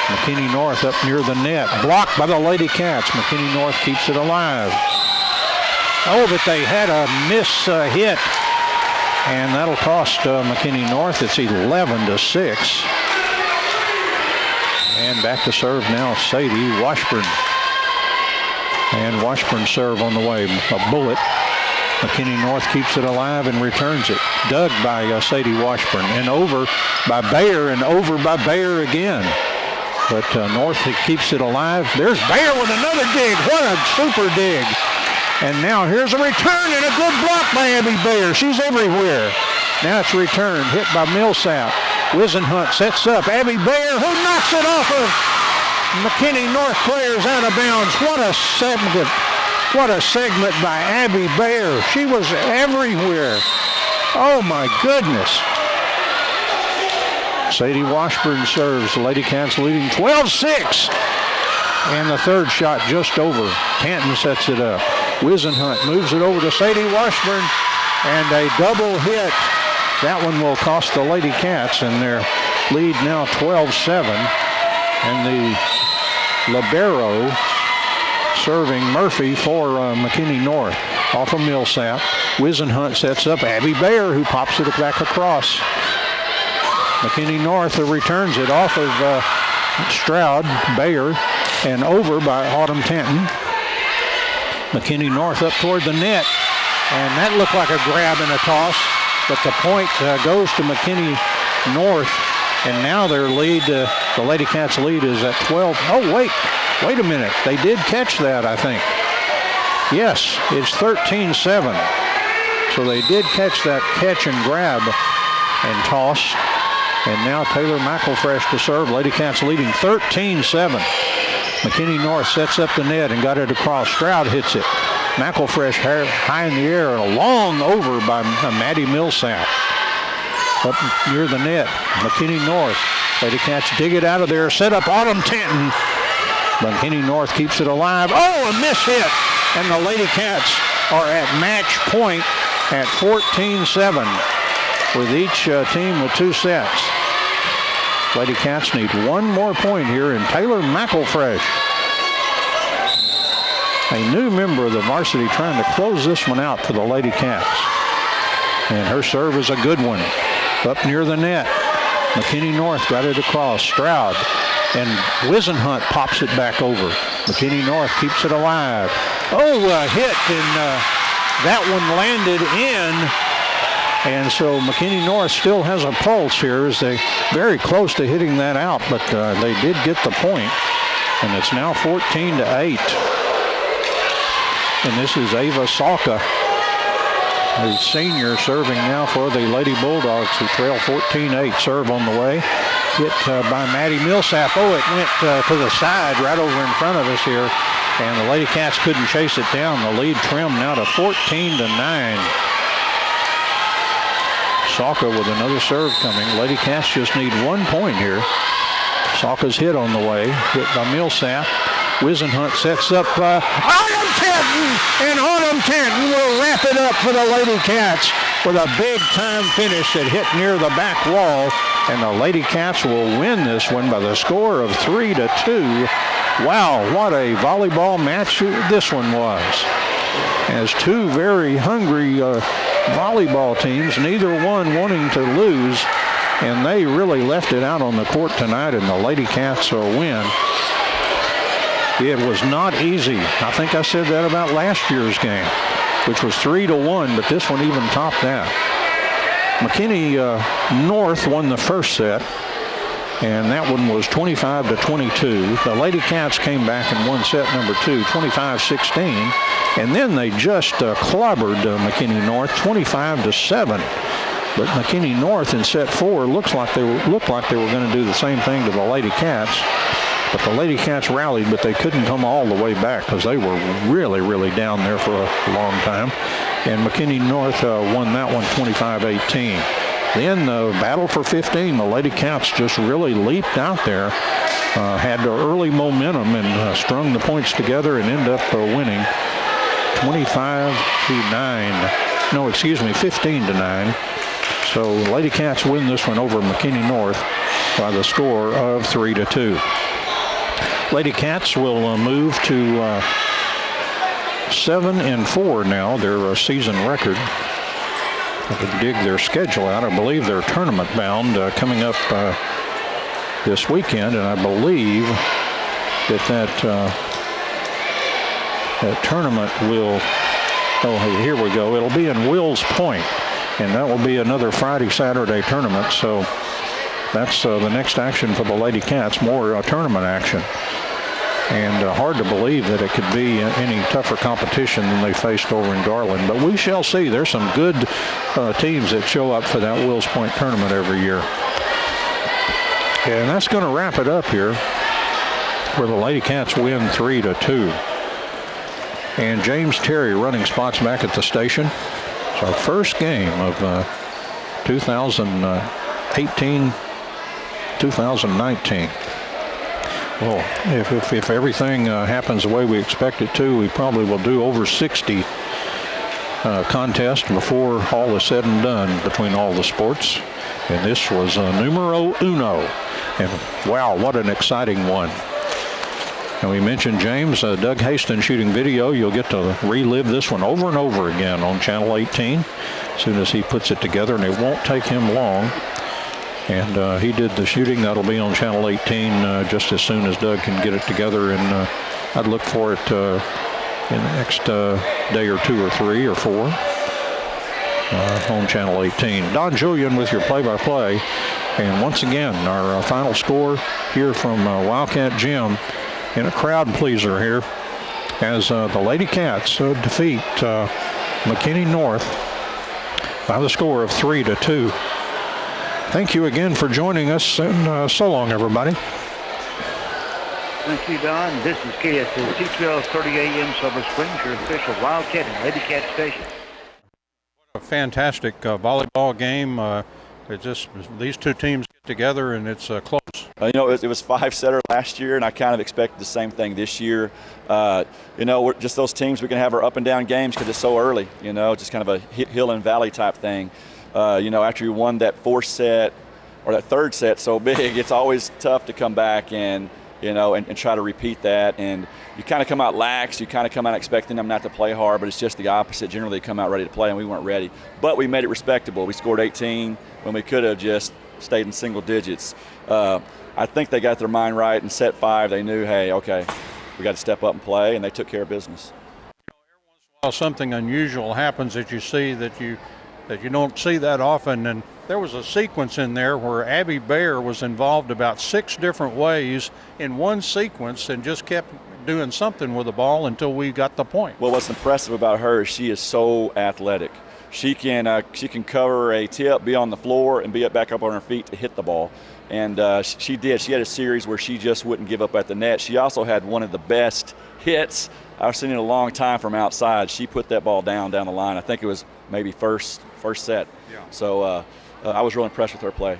McKinney North up near the net, blocked by the Lady Cats. McKinney North keeps it alive. Oh, but they had a miss hit, and that'll cost McKinney North. It's 11-6. And back to serve now, Sadie Washburn. And Washburn serve on the way, a bullet. McKinney North keeps it alive and returns it. Dug by Sadie Washburn, and over by Bayer, and over by Bayer again. But North keeps it alive. There's Bayer with another dig. What a super dig. And now here's a return and a good block by Abby Bayer. She's everywhere. Now it's returned, hit by Millsap. Wisenhunt sets up Abby Bayer, who knocks it off of McKinney North players out of bounds. What a segment. What a segment by Abby Bayer. She was everywhere. Oh my goodness. Sadie Washburn serves. Lady Cats leading 12-6. And the third shot just over. Tanton sets it up. Wisenhunt moves it over to Sadie Washburn, and a double hit. That one will cost the Lady Cats, and their lead now 12-7. And the libero serving Murphy for McKinney North. Off of Millsap. Wisenhunt sets up Abby Bayer, who pops it back across. McKinney North returns it off of Stroud, Bayer, and over by Autumn Tanton. McKinney North up toward the net, and that looked like a grab and a toss, but the point goes to McKinney North, and now their lead, the Lady Cats lead is at 12. Oh, wait a minute. They did catch that, I think. Yes, it's 13-7. So they did catch that catch and grab and toss. And now Taylor McElfresh to serve. Lady Cats leading 13-7. McKinney North sets up the net and got it across. Stroud hits it. McElfresh high in the air and a long over by Maddie Millsap. Up near the net, McKinney North. Lady Cats dig it out of there. Set up Autumn Tanton. McKinney North keeps it alive. Oh, a miss hit. And the Lady Cats are at match point at 14-7 with each team with 2 sets. Lady Cats need one more point here, and Taylor McElfresh. a new member of the varsity trying to close this one out for the Lady Cats. And her serve is a good one. Up near the net. McKinney North got it across. Stroud. And Wisenhunt pops it back over. McKinney North keeps it alive. Oh, a hit, and that one landed in. And so McKinney North still has a pulse here as they very close to hitting that out, but they did get the point. And it's now 14-8. And this is Ava Salka, the senior, serving now for the Lady Bulldogs, who trail 14-8. Serve on the way. Hit by Maddie Millsap. Oh, it went to the side right over in front of us here. And the Lady Cats couldn't chase it down. The lead trimmed now to 14-9. Salka with another serve coming. Lady Cats just need 1 point here. Salka's hit on the way. Hit by Millsap. Wisenhunt sets up Autumn Tenton. And Autumn Tenton will wrap it up for the Lady Cats with a big-time finish that hit near the back wall. And the Lady Cats will win this one by the score of 3-2. Wow, what a volleyball match this one was. As two very hungry volleyball teams, neither one wanting to lose, and they really left it out on the court tonight, and the Lady Cats win. It was not easy. I think I said that about last year's game, which was 3-1, but this one even topped that. McKinney North won the first set, and that one was 25-22. The Lady Cats came back and won set number 2, 25-16, and then they just clobbered McKinney North 25-7. But McKinney North in set 4 looked like they were going to do the same thing to the Lady Cats. But the Lady Cats rallied, but they couldn't come all the way back because they were really, really down there for a long time. And McKinney North won that one 25-18. Then the battle for 15, the Lady Cats just really leaped out there, had the early momentum and strung the points together and ended up winning 15-9. So Lady Cats win this one over McKinney North by the score of 3-2. Lady Cats will move to 7-4 now, their season record. I could dig their schedule out. I believe they're tournament bound coming up this weekend, and I believe that tournament will, oh, here we go. It'll be in Wills Point, and that will be another Friday, Saturday tournament. So that's the next action for the Lady Cats, more tournament action. And hard to believe that it could be any tougher competition than they faced over in Garland. But we shall see. There's some good teams that show up for that Wills Point tournament every year. And that's going to wrap it up here, where the Lady Cats win 3-2. And James Terry running spots back at the station. It's our first game of 2018-2019. Well, if everything happens the way we expect it to, we probably will do over 60 contests before all is said and done between all the sports. And this was numero uno. And wow, what an exciting one. And we mentioned James, Doug Haston shooting video. You'll get to relive this one over and over again on Channel 18 as soon as he puts it together, and it won't take him long. And he did the shooting. That'll be on Channel 18 just as soon as Doug can get it together. And I'd look for it in the next day or 2 or 3 or 4 on Channel 18. Don Julian with your play-by-play. And once again, our final score here from Wildcat Gym in a crowd pleaser here as the Lady Cats defeat McKinney North by the score of 3-2. Thank you again for joining us, and so long, everybody. Thank you, Don. This is KSLC 1230 AM Silver Springs, your official Wildcat and Lady Cat station. A fantastic volleyball game. These two teams get together, and it's close. It was 5-setter last year, and I kind of expected the same thing this year. We're just those teams, we can have our up and down games because it's so early, just kind of a hill and valley type thing. After you won that 4th set or that 3rd set so big, it's always tough to come back and, and try to repeat that. And you kind of come out lax. You kind of come out expecting them not to play hard, but it's just the opposite. Generally, they come out ready to play, and we weren't ready. But we made it respectable. We scored 18 when we could have just stayed in single digits. I think they got their mind right. In set 5, they knew, hey, okay, we got to step up and play, and they took care of business. Every once in a while, something unusual happens that you see that you don't see that often. And there was a sequence in there where Abby Bayer was involved about 6 different ways in one sequence and just kept doing something with the ball until we got the point. Well, what's impressive about her is she is so athletic. She can cover a tip, be on the floor, and be back up on her feet to hit the ball. And she did. She had a series where she just wouldn't give up at the net. She also had one of the best hits I've seen in a long time from outside. She put that ball down the line. I think it was maybe first set. Yeah. So I was really impressed with her play.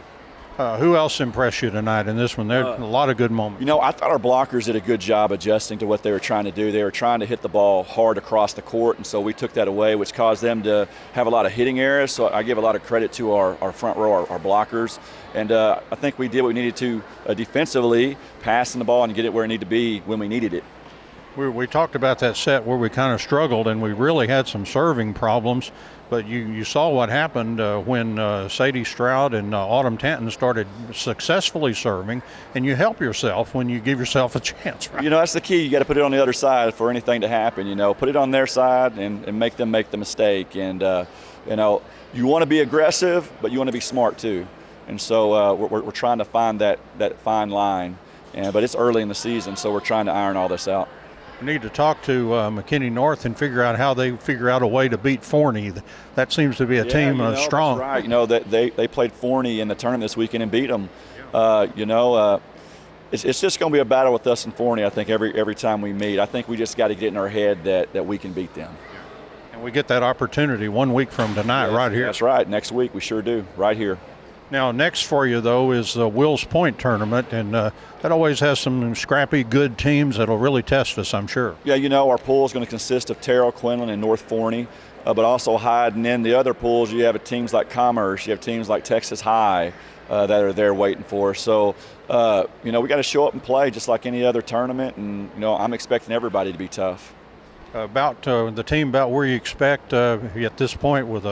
Who else impressed you tonight in this one? There are a lot of good moments. I thought our blockers did a good job adjusting to what they were trying to do. They were trying to hit the ball hard across the court, and so we took that away, which caused them to have a lot of hitting errors. So I give a lot of credit to our front row, our blockers. And I think we did what we needed to defensively, passing the ball and get it where it needed to be when we needed it. We talked about that set where we kind of struggled and we really had some serving problems, but you saw what happened when Sadie Stroud and Autumn Tanton started successfully serving, and you help yourself when you give yourself a chance, right? That's the key. You got to put it on the other side for anything to happen. Put it on their side and make them make the mistake. And you want to be aggressive, but you want to be smart too. And so we're trying to find that fine line. But it's early in the season, so we're trying to iron all this out. We need to talk to McKinney North and figure out how they figure out a way to beat Forney. That seems to be a team strong. That's right. That they played Forney in the tournament this weekend and beat them. Yeah. It's just going to be a battle with us and Forney. I think every time we meet, I think we just got to get in our head that we can beat them. And we get that opportunity 1 week from tonight, right here. That's right. Next week we sure do, right here. Now, next for you, though, is the Wills Point tournament, and that always has some scrappy, good teams that'll really test us, I'm sure. Yeah, our pool is going to consist of Terrell, Quinlan, and North Forney, but also Hyde. And then the other pools, you have teams like Commerce, you have teams like Texas High that are there waiting for us. So, we got to show up and play just like any other tournament, and, I'm expecting everybody to be tough. About the team, about where you expect at this point with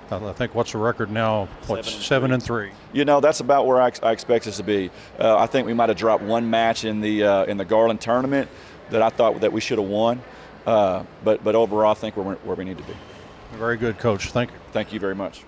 I think what's the record now? 7-3. That's about where I expect us to be. I think we might have dropped one match in the Garland tournament that I thought that we should have won. But overall, I think we're where we need to be. Very good, Coach. Thank you. Thank you very much.